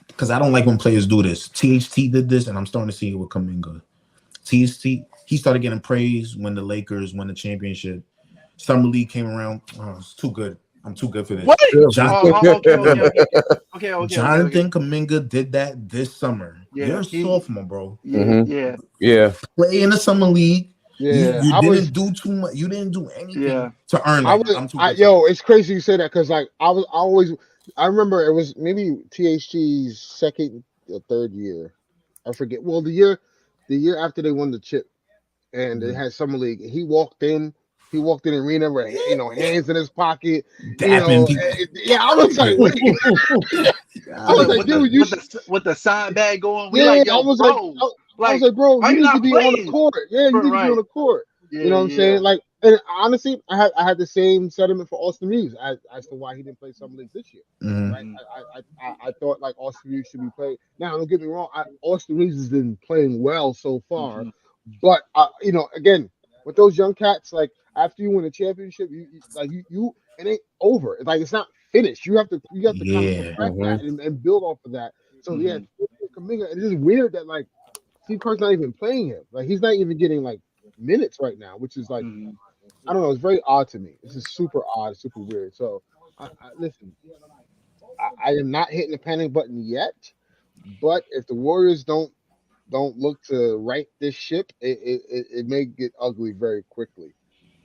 because I don't like when players do this. THT did this, and I'm starting to see it with Kuminga. THT, he started getting praise when the Lakers won the championship. Summer League came around. Oh, it's too good. I'm too good for this. What? Jonathan Okay. Kuminga did that this summer. You're a sophomore, bro. Yeah. Play in the summer league. Yeah, you didn't do too much. You didn't do anything to earn it. It's crazy you say that because like I remember it was maybe THT's second or third year. I forget. Well, the year after they won the chip and they had summer league, he walked in the arena with hands in his pocket. I was like, wait. I was like, dude, with the side bag going. I was like, bro, you need to be on the court. Yeah, you need to be on the court. You know what I'm saying? Like, and honestly, I had the same sentiment for Austin Reeves as to why he didn't play Summer League this year. Right? I thought like Austin Reeves should be played. Now, don't get me wrong, Austin Reeves has been playing well so far, but again, with those young cats, like after you win a championship, you it ain't over. Like it's not finished. You have to kind of perfect that and build off of that. So Kuminga, it's just weird that like Steve Kerr's not even playing him. Like he's not even getting like minutes right now, which is like I don't know. It's very odd to me. This is super odd, super weird. So listen, I am not hitting the panic button yet, but if the Warriors don't look to right this ship, it may get ugly very quickly.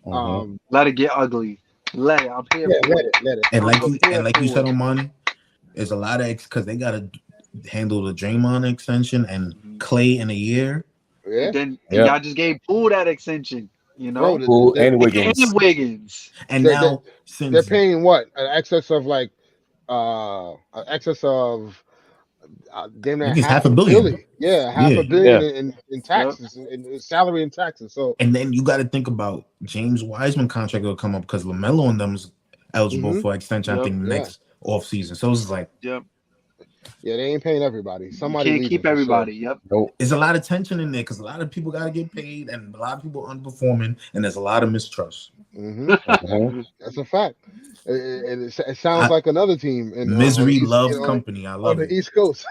Let it get ugly. Let it. I'm here. Let it. And like you said, Omani, there's a lot of because they gotta handle the Draymond extension and Clay in a year. Yeah. And then y'all just gave Poole that extension. Poole and Wiggins. And now since they're paying what an excess of like damn near half a billion. Half a billion in taxes, in salary and taxes. So and then you got to think about James Wiseman contract will come up because LaMelo and them is eligible for extension. I think next offseason. So it's like yeah, they ain't paying everybody. Somebody can't keep everybody. Sure. Nope. There's a lot of tension in there because a lot of people got to get paid and a lot of people underperforming, and there's a lot of mistrust. That's a fact. It sounds like another team. In, Misery loves company. I love on the East Coast.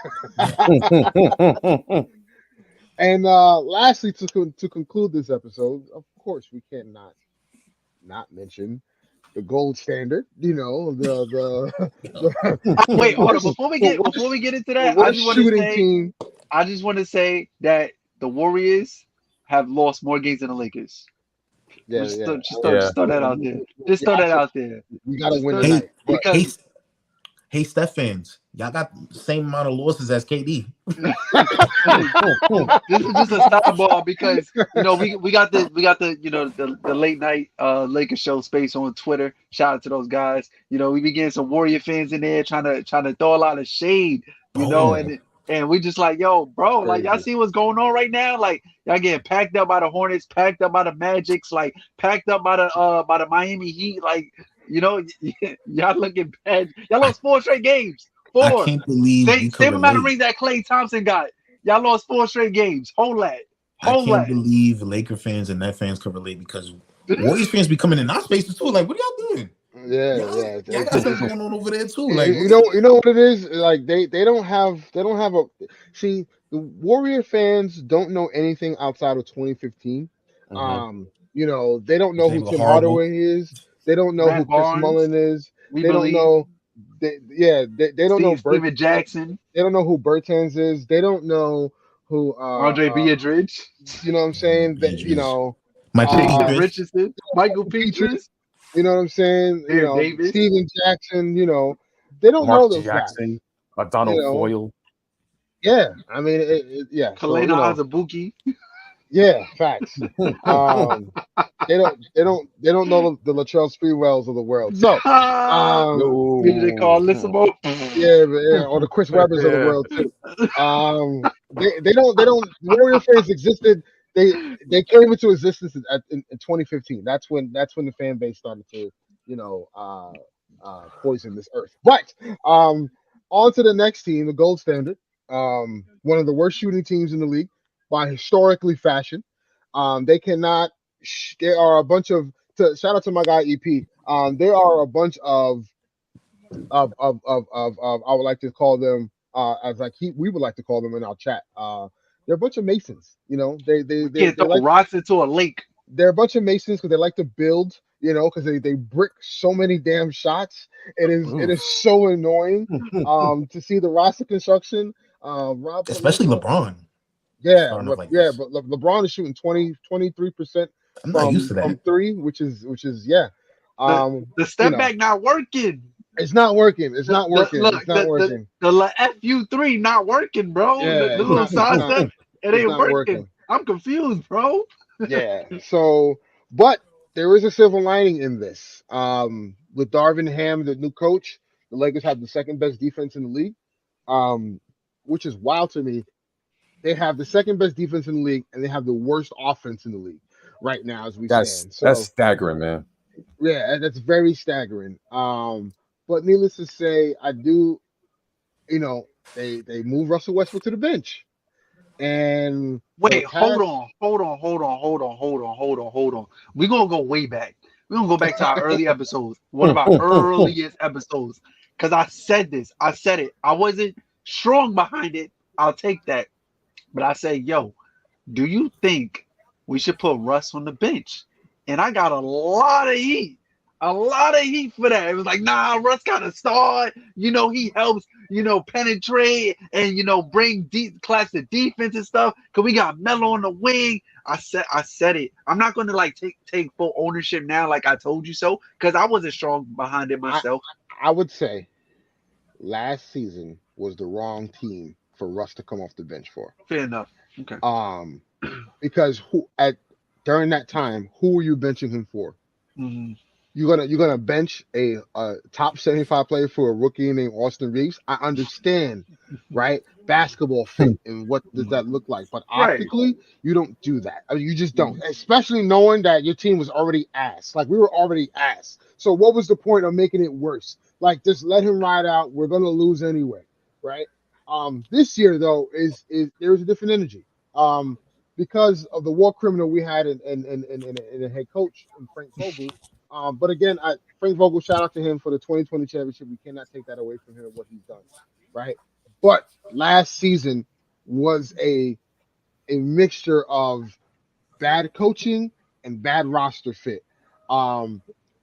And lastly, to conclude this episode, of course, we cannot not mention the gold standard. Wait, hold on. Before we get into that, I just want to say that the Warriors have lost more games than the Lakers. Just throw that out there. Just throw that out there. We gotta win tonight. Hey, Steph fans, y'all got the same amount of losses as KD. This is just a sidebar because we got the late night Lakers show space on Twitter. Shout out to those guys. We be getting some Warrior fans in there trying to throw a lot of shade you know, Boom. and we just like, yo, bro, like y'all Crazy. see what's going on right now? Like y'all getting packed up by the Hornets, packed up by the Magics, like packed up by the Miami Heat, like you know, y'all looking bad. Y'all lost 4 straight games. I 4. can't believe you could Same amount of relate. rings that Klay Thompson got. Y'all lost 4 straight games. Whole lot. I Whole can't lot. believe Laker fans and Net fans could relate because Warriors fans be coming in our spaces too. Like, what are y'all doing? Yeah, Y'all got stuff going on over there too. Like, you know what it is? Like they don't have a see the Warrior fans don't know anything outside of 2015. You know, they don't know they who were Tim horrible. Hardaway is. They don't know who Matt Chris Barnes, Mullin is. we They don't believe. know. They don't know Steven Jackson, They don't know who Bertans is. They don't know who Andre Biedrich, you know what I'm saying? That you Idris. know Michael Jason Petras. Richardson, Michael Petrie, Petras, you know what I'm saying? You Baron know, Davis. Steven Jackson, you know, they don't know Mark those guys. Jackson, You Donald know, Foyle. yeah. I mean, yeah. So you Kalena know, Azubuike. yeah, facts. They don't know the Latrell Sprewells of the world. So, DJ Carlissimo. yeah, or the Chris Webbers of the world too. They don't. Warrior fans existed. They came into existence in 2015. That's when the fan base started to, you know, poison this earth. But on to the next team, the gold standard. One of the worst shooting teams in the league by historically fashion. They cannot. There are a bunch of. Shout out to my guy EP. There are a bunch of I would like to call them as like we would like to call them in our chat. They're a bunch of masons. You know, Can't throw like rocks into a lake. they're a bunch of masons because they like to build. You know, because they brick so many damn shots. It is so annoying to see the roster construction. Rob Especially Pelinka, LeBron. yeah, Like yeah, this. but LeBron is shooting 23% I'm not used to that. from 3, which is yeah. The You step know, back not working. it's not working. It's not working. Look, It's not working. the FU3 not working, bro. Yeah, The it's little not. side step, it It's ain't not working. working. I'm confused, bro. Yeah. So, but there is a silver lining in this. With Darvin Ham, the new coach, the Lakers have the second best defense in the league. Which is wild to me. They have the second best defense in the league, and they have the worst offense in the league right now as we stand. So That's staggering, man. yeah, that's very staggering. But needless to say, I do, you know, they move Russell Westbrook to the bench, and for the Wait, past, hold on. We're gonna go way back. We're gonna go back to our early episodes. One of our earliest episodes. Because I said this. I said it. I wasn't strong behind it. I'll take that. But I said, yo, do you think we should put Russ on the bench? And I got a lot of heat. A lot of heat for that. It was like, nah, Russ got to start. You know, he helps, you know, penetrate and, you know, bring class of defense and stuff. Because we got Melo on the wing. I said it. I'm not going to, like, take full ownership now like I told you so. Because I wasn't strong behind it myself. I would say last season was the wrong team for Russ to come off the bench for. Fair enough. Okay. Because during that time, who were you benching him for? Mm-hmm. You're gonna bench a top 75 player for a rookie named Austin Reeves. I understand, right? Basketball fit and what does that look like? But optically, you don't do that. I mean, you just don't. Especially knowing that your team was already ass. Like we were already ass. So what was the point of making it worse? Like just let him ride out. We're gonna lose anyway, right? This year though is there's a different energy. Because of the war criminal we had in a head coach in Frank Vogel. But again, Frank Vogel, shout out to him for the 2020 championship. We cannot take that away from him, what he's done, right? But last season was a mixture of bad coaching and bad roster fit.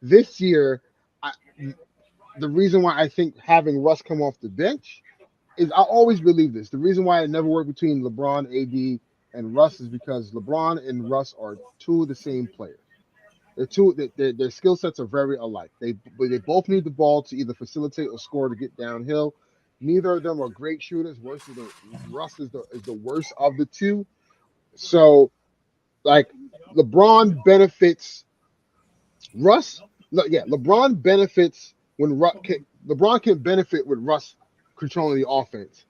This year, the reason why I think having Russ come off the bench is I always believe this. The reason why it never worked between LeBron, AD, and Russ is because LeBron and Russ are two of the same players. Their skill sets are very alike. They both need the ball to either facilitate or score to get downhill. Neither of them are great shooters. Russ is the worst of the two. So, like, LeBron benefits Russ. Yeah, LeBron benefits when LeBron can benefit with Russ controlling the offense.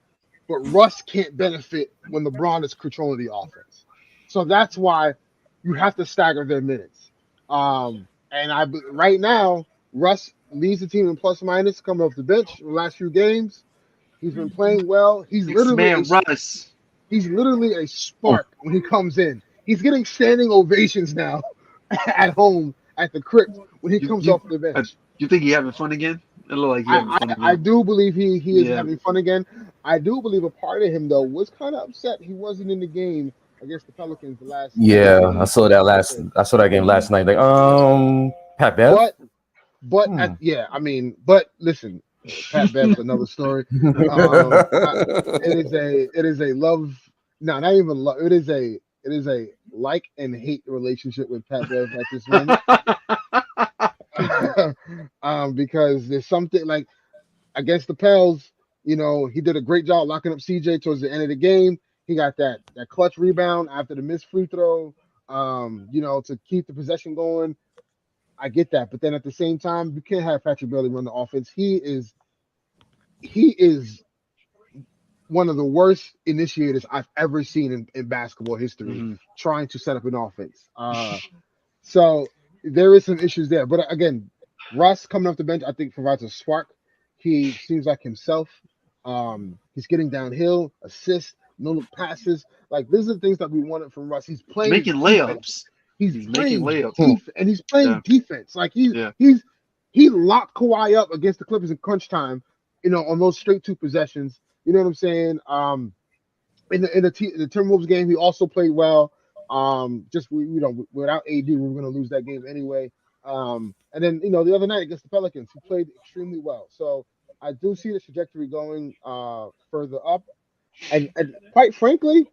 but Russ can't benefit when LeBron is controlling the offense. So that's why you have to stagger their minutes. Right now, Russ leads the team in plus minus coming off the bench the last few games. He's been playing well. He's literally a spark when he comes in. He's getting standing ovations now at home at the crypt when he comes off the bench. You think he having fun again? It look like he having fun again. I do believe he is having fun again. I do believe a part of him though was kind of upset he wasn't in the game against the Pelicans the last. Yeah, I saw that game last night. Like, Pat Bev. But listen, Pat Bev's another story. It is a love. No, not even love. It is a like and hate relationship with Pat Bev at this moment. Because there's something like against the Pels, he did a great job locking up CJ towards the end of the game. He got that clutch rebound after the missed free throw, to keep the possession going. I get that, but then at the same time, you can't have Patrick Beverley run the offense. He is one of the worst initiators I've ever seen in basketball history, trying to set up an offense. So there is some issues there. But again, Russ coming off the bench, I think provides a spark. He seems like himself. He's getting downhill, assists, no look passes. Like these are the things that we wanted from Russ. He's playing making layups. He's making layups, and he's playing defense. Like he locked Kawhi up against the Clippers in crunch time. On those straight two possessions. You know what I'm saying? In the Timberwolves game, he also played well. Without AD, we were going to lose that game anyway. And then the other night against the Pelicans, he played extremely well. So I do see the trajectory going further up. And quite frankly,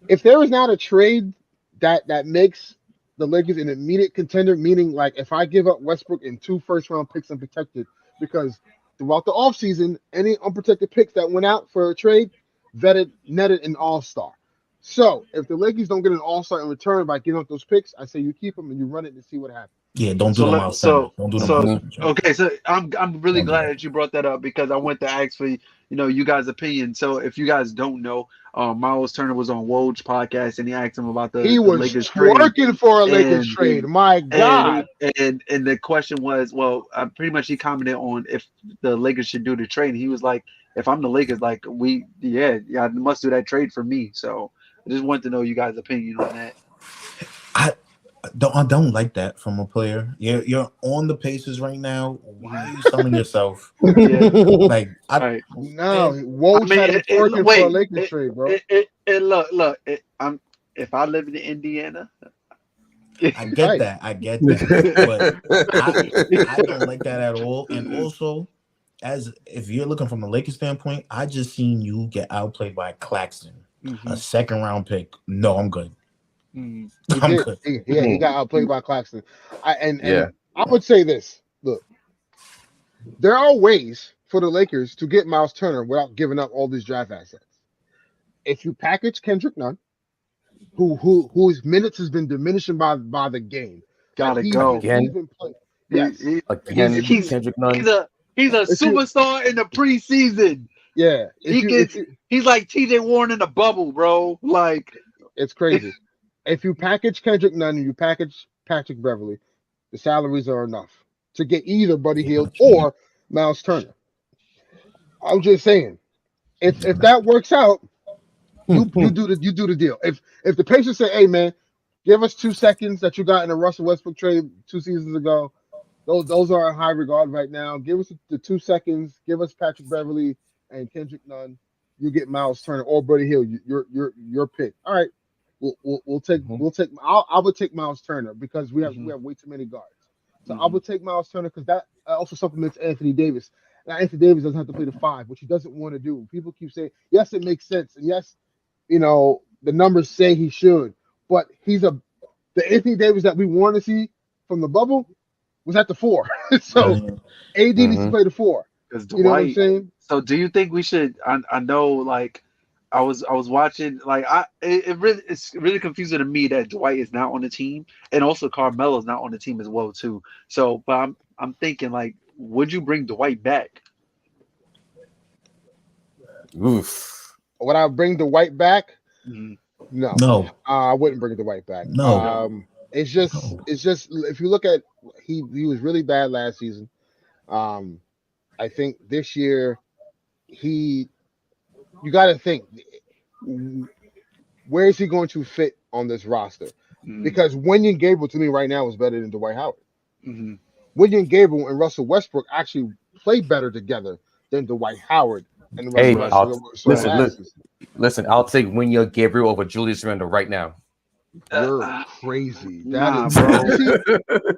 if there is not a trade that makes the Lakers an immediate contender, meaning like if I give up Westbrook and 2 first-round picks unprotected, because throughout the offseason, any unprotected picks that went out for a trade netted an all-star. So if the Lakers don't get an all-star in return by giving up those picks, I say you keep them and you run it and see what happens. Yeah, don't do them outside. Don't do them outside. Okay, so I'm really glad that you brought that up because I went to ask for you guys' opinion. So if you guys don't know, Miles Turner was on Woj podcast and he asked him about the Lakers trade. He was working for a Lakers trade. My God. And the question was, pretty much he commented on if the Lakers should do the trade. And he was like, if I'm the Lakers, like I must do that trade for me. So I just wanted to know you guys' opinion on that. I don't like that from a player. You're on the Pacers right now. Why are you selling yourself? Woj had it working for a Lakers trade, bro. Look. If I lived in Indiana, I get that, but I don't like that at all. And also, if you're looking from a Lakers standpoint, I just seen you get outplayed by Claxton, a second-round pick. No, I'm good. He got outplayed by Claxton. I would say this. Look, there are ways for the Lakers to get Miles Turner without giving up all these draft assets. If you package Kendrick Nunn, whose minutes has been diminishing by the game. Gotta go. He's been playing. Yes. Kendrick Nunn. He's a superstar in the preseason. Yeah. He's like TJ Warren in the bubble, bro. Like it's crazy. If you package Kendrick Nunn and you package Patrick Beverley, the salaries are enough to get either Buddy Hield or Miles Turner. I'm just saying, if that works out, you do the deal. If the Pacers say, "Hey man, give us 2 seconds that you got in the Russell Westbrook trade 2 seasons ago," those are in high regard right now. Give us the 2 seconds. Give us Patrick Beverley and Kendrick Nunn. You get Miles Turner or Buddy Hield. Your pick. All right. I would take Miles Turner because we have way too many guards. So I would take Miles Turner because that also supplements Anthony Davis. Now Anthony Davis doesn't have to play the 5, which he doesn't want to do. People keep saying, yes, it makes sense, and yes, the numbers say he should, but the Anthony Davis that we want to see from the bubble was at the 4. So AD needs to play the 4. You know what I'm saying? So do you think we should? I know, like. I was watching, like it's really confusing to me that Dwight is not on the team and also Carmelo's not on the team as well too. So, but I'm thinking, like, would you bring Dwight back? Oof. Would I bring Dwight back? Mhm. No. I wouldn't bring Dwight back. No. It's just if you look at he was really bad last season. I think this year you got to think, where is he going to fit on this roster? Because Wenyen Gabriel to me right now is better than Dwight Howard. Wenyen Gabriel and Russell Westbrook actually play better together than Dwight Howard and Russell Westbrook. Listen, I'll take Wenyen Gabriel over Julius Randle right now. You're crazy. Nah, bro.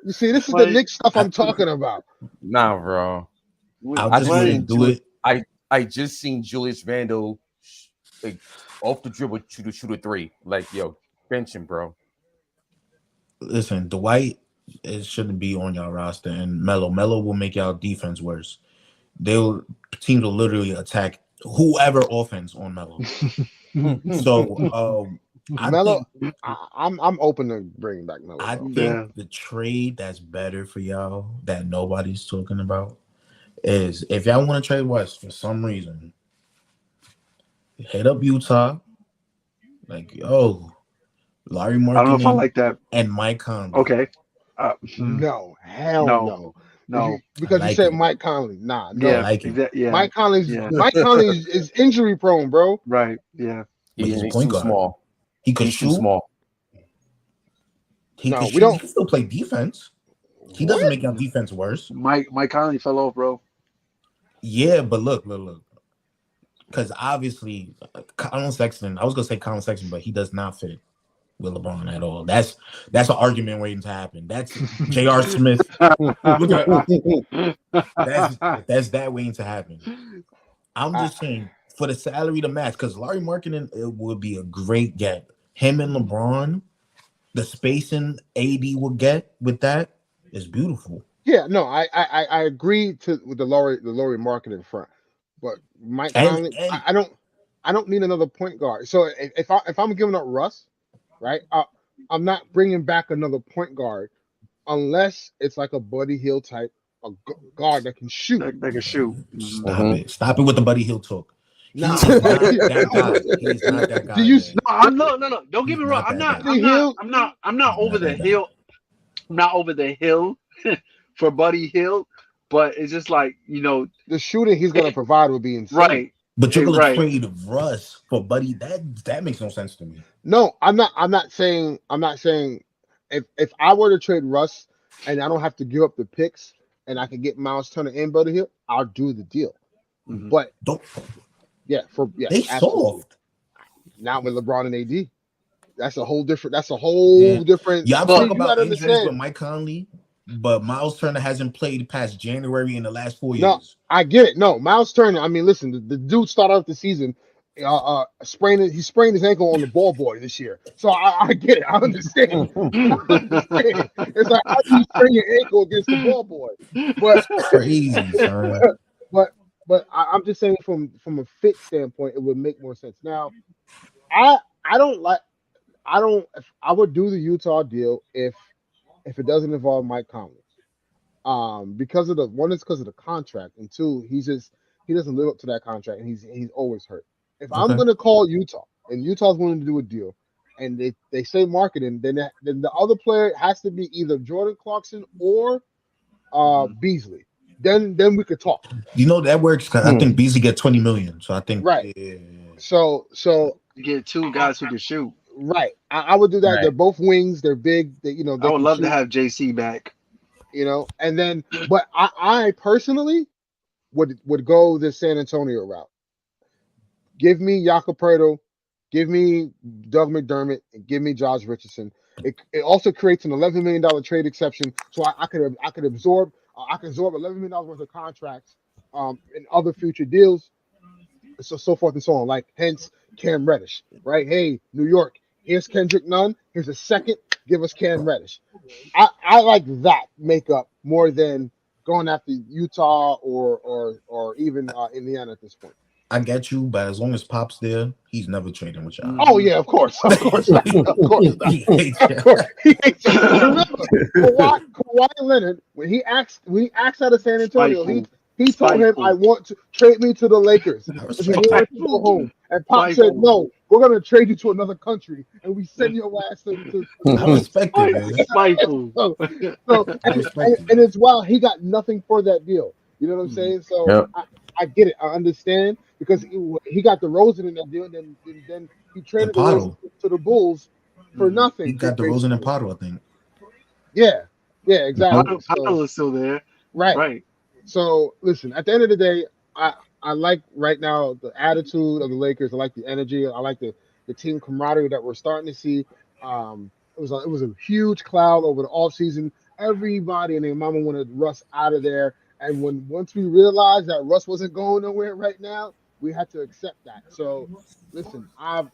You see, this is the Knicks stuff I'm talking about. Nah, bro. I just wouldn't do it. I just seen Julius Randle off the dribble shoot a three. Like, yo, bench him, bro. Listen, Dwight shouldn't be on y'all roster, and Melo will make y'all defense worse. Teams will literally attack whoever offense on Melo. So Melo, I'm open to bringing back Melo. I think the trade that's better for y'all that nobody's talking about is if y'all want to trade West for some reason, hit up Utah. Like, yo, Larry Markkinen. I don't know if I like that. And Mike Conley. Okay. No, hell no. Because like you said it. Mike Conley. Nah, no. Yeah, like it. Yeah. Mike Conley is injury prone, bro. Right. Yeah. He's point too guard. small. He could He's shoot. too small. He can still play defense. He doesn't make your defense worse. Mike Conley fell off, bro. Yeah, but look. Because obviously, Colin Sexton, I was going to say Colin Sexton, but he does not fit with LeBron at all. That's an argument waiting to happen. That's J.R. Smith. That's that waiting to happen. I'm just saying, for the salary to match, because Larry Markkinen, it would be a great get. Him and LeBron, the spacing AD will get with that is beautiful. Yeah, no, I agree with the Laurie Markkinen front, but Mike Conley, I don't need another point guard. So if I'm giving up Russ, right, I'm not bringing back another point guard unless it's like a Buddy Hield type, a guard that can shoot. That can shoot. Stop it with the Buddy Hield talk. He's not that guy. He's not that guy. No. Don't get me wrong. I'm not over the hill. I'm not over the hill for Buddy Hield, but it's just like, the shooting he's gonna provide will be insane. Right. But you're gonna trade Russ for Buddy. That makes no sense to me. No, I'm not saying if I were to trade Russ and I don't have to give up the picks and I can get Miles Turner and Buddy Hield, I'll do the deal. But they soft. Not with LeBron and AD. That's a whole different. Y'all talk about injuries with Mike Conley, but Miles Turner hasn't played past January in the last 4 years. No, I get it. No, Miles Turner. I mean, listen, the dude started out the season, he sprained his ankle on the ball boy this year. So I get it. I understand. It's like, how do you sprain your ankle against the ball boy? But crazy, son. But I'm just saying from a fit standpoint, it would make more sense. Now, I would do the Utah deal if it doesn't involve Mike Conley. Because of the contract, and two, he doesn't live up to that contract, and he's always hurt. If I'm gonna call Utah and Utah's willing to do a deal, and they say marketing, then the other player has to be either Jordan Clarkson or Beasley. Then we could talk. That works because I think Beasley get $20 million. So I think Yeah. So you get two guys who can shoot. Right. I would do that. Right. They're both wings. They're big. I would love to have JC back. And then, but I personally would go the San Antonio route. Give me Jakob Poeltl, give me Doug McDermott, and give me Josh Richardson. It also creates an $11 million trade exception, so I could absorb $11 million worth of contracts in other future deals, so forth and so on. Like hence Cam Reddish, right? Hey, New York, here's Kendrick Nunn. Here's a second. Give us Cam Reddish. I like that makeup more than going after Utah or even Indiana at this point. I get you, but as long as Pop's there, he's never trading with y'all. Oh yeah, of course. He hates you. Remember, Kawhi Leonard, when he acts out of San Antonio, He told him, "I want to trade me to the Lakers." I Because he respect wanted it. to go home. And Pop said, "No, we're gonna trade you to another country, and we send your ass to I respect it, man. Spiteful. so, I respect it. and it's wild. He got nothing for that deal. You know what I'm saying? So Yep. I get it. I understand because he got DeRozan in that deal, and then he And traded DeRozan Potto. to the Bulls for He nothing, got DeRozan and basically. Potto, I think. Yeah, exactly. So Pablo is still there. right. Right. So listen, at the end of the day, I like right now the attitude of the Lakers. I like the energy. I like the team camaraderie that we're starting to see. It was a huge cloud over the offseason. Everybody and their mama wanted Russ out of there. And once we realized that Russ wasn't going nowhere right now, we had to accept that. So listen, I've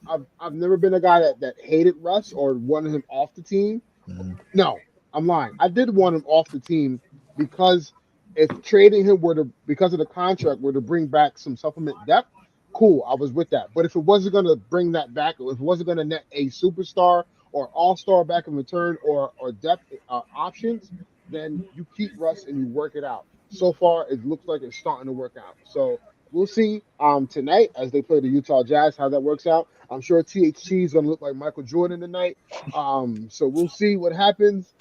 never been a guy that hated Russ or wanted him off the team. Mhm. No, I'm lying. I did want him off the team because if trading him because of the contract were to bring back some supplement depth, cool, I was with that. But if it wasn't going to bring that back, or if it wasn't going to net a superstar or all-star back in return or depth options, then you keep Russ and you work it out. So far, it looks like it's starting to work out. So we'll see tonight as they play the Utah Jazz how that works out. I'm sure THT is going to look like Michael Jordan tonight. So we'll see what happens.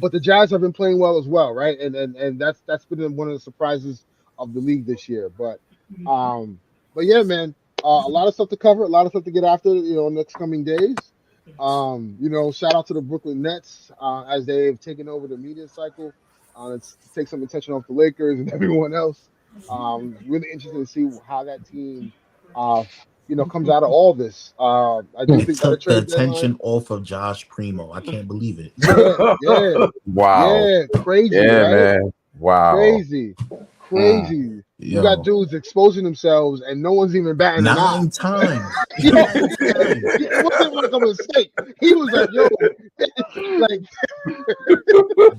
But the Jazz have been playing well as well, right? And that's been one of the surprises of the league this year. But yeah, man, a lot of stuff to cover, a lot of stuff to get after, next coming days. Shout out to the Brooklyn Nets as they've taken over the media cycle. It's to take some attention off the Lakers and everyone else. Really interested to see how that team comes out of all this. I do They think that a took the trade deadline. attention off of Josh Primo. I can't believe it. Wow. Crazy, Yeah, right? man. Wow. Crazy. Mm. You got Yo, dudes exposing themselves and no one's even batting an eye. 9 times. Yo, 9 times. it wasn't like a mistake. He was like, yo, like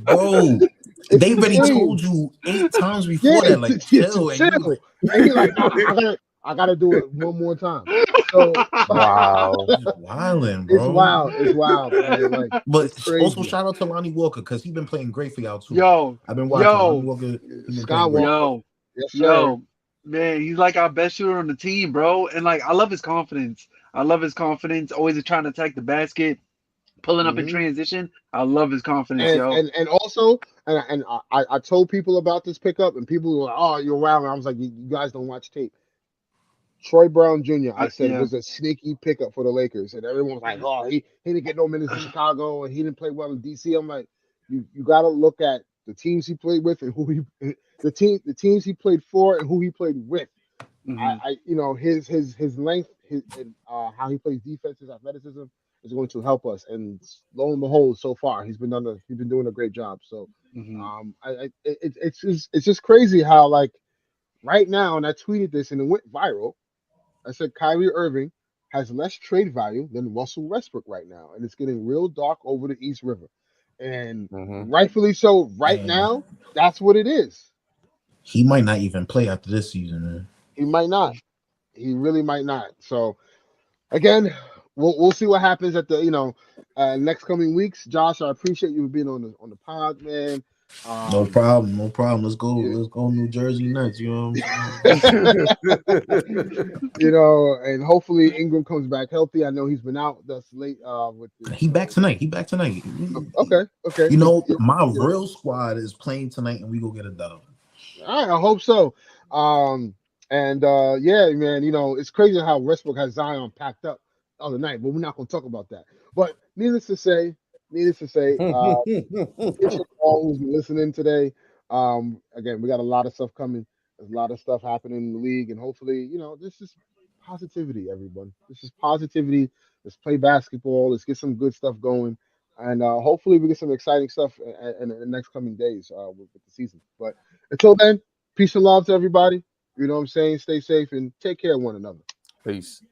Bro, it's they already insane. told you 8 times before that, like, chill. And you like, And he like, nah, I gotta do it one more time. So Wow. wilding, it's bro. wild, man. Like But it's crazy. also shout out to Lonnie Walker because he's been playing great for y'all too. Yo, I've been watching Lonnie yo, Walker. He's been playing great. Skywalker. yo, Yes, sir. yo, man, he's like our best shooter on the team, bro. And like, I love his confidence. Always trying to attack the basket, pulling up in Mhm. transition. I love his confidence, yo. And also, I told people about this pickup, and people were like, "Oh, you're wild." And I was like, "You guys don't watch tape." Troy Brown Jr. I said Yeah. was a sneaky pickup for the Lakers, and everyone was like, "Oh, he didn't get no minutes in Chicago, and he didn't play well in DC." I'm like, you got to look at the teams he played with and the teams he played for and who he played with. Mhm. His length, how he plays defense, his athleticism is going to help us. And lo and behold, so far he's been doing a great job. So, Mhm. it's just crazy how like right now, and I tweeted this and it went viral. I said Kyrie Irving has less trade value than Russell Westbrook right now, and it's getting real dark over the East River, and Mm-hmm. rightfully so. Right And now, that's what it is. he might not even play after this season, man. He might not. He really might not. So again, we'll see what happens at the next coming weeks. Josh, I appreciate you being on the pod, man. No problem. Let's go. Yeah. Let's go New Jersey Nets. You know what I'm saying? And hopefully Ingram comes back healthy. I know he's been out thus late with the He back tonight. okay. You know, my real squad is playing tonight, and we go get a dub. All right, I hope so. Yeah, man, it's crazy how Westbrook has Zion packed up the other night, but we're not going to talk about that. But needless to say, appreciate all who's been listening today. Again, we got a lot of stuff coming. There's a lot of stuff happening in the league, and hopefully, this is positivity, everyone. This is positivity. Let's play basketball. Let's get some good stuff going, and hopefully, we get some exciting stuff in the next coming days with the season. But until then, peace and love to everybody. You know what I'm saying? Stay safe and take care of one another. Peace.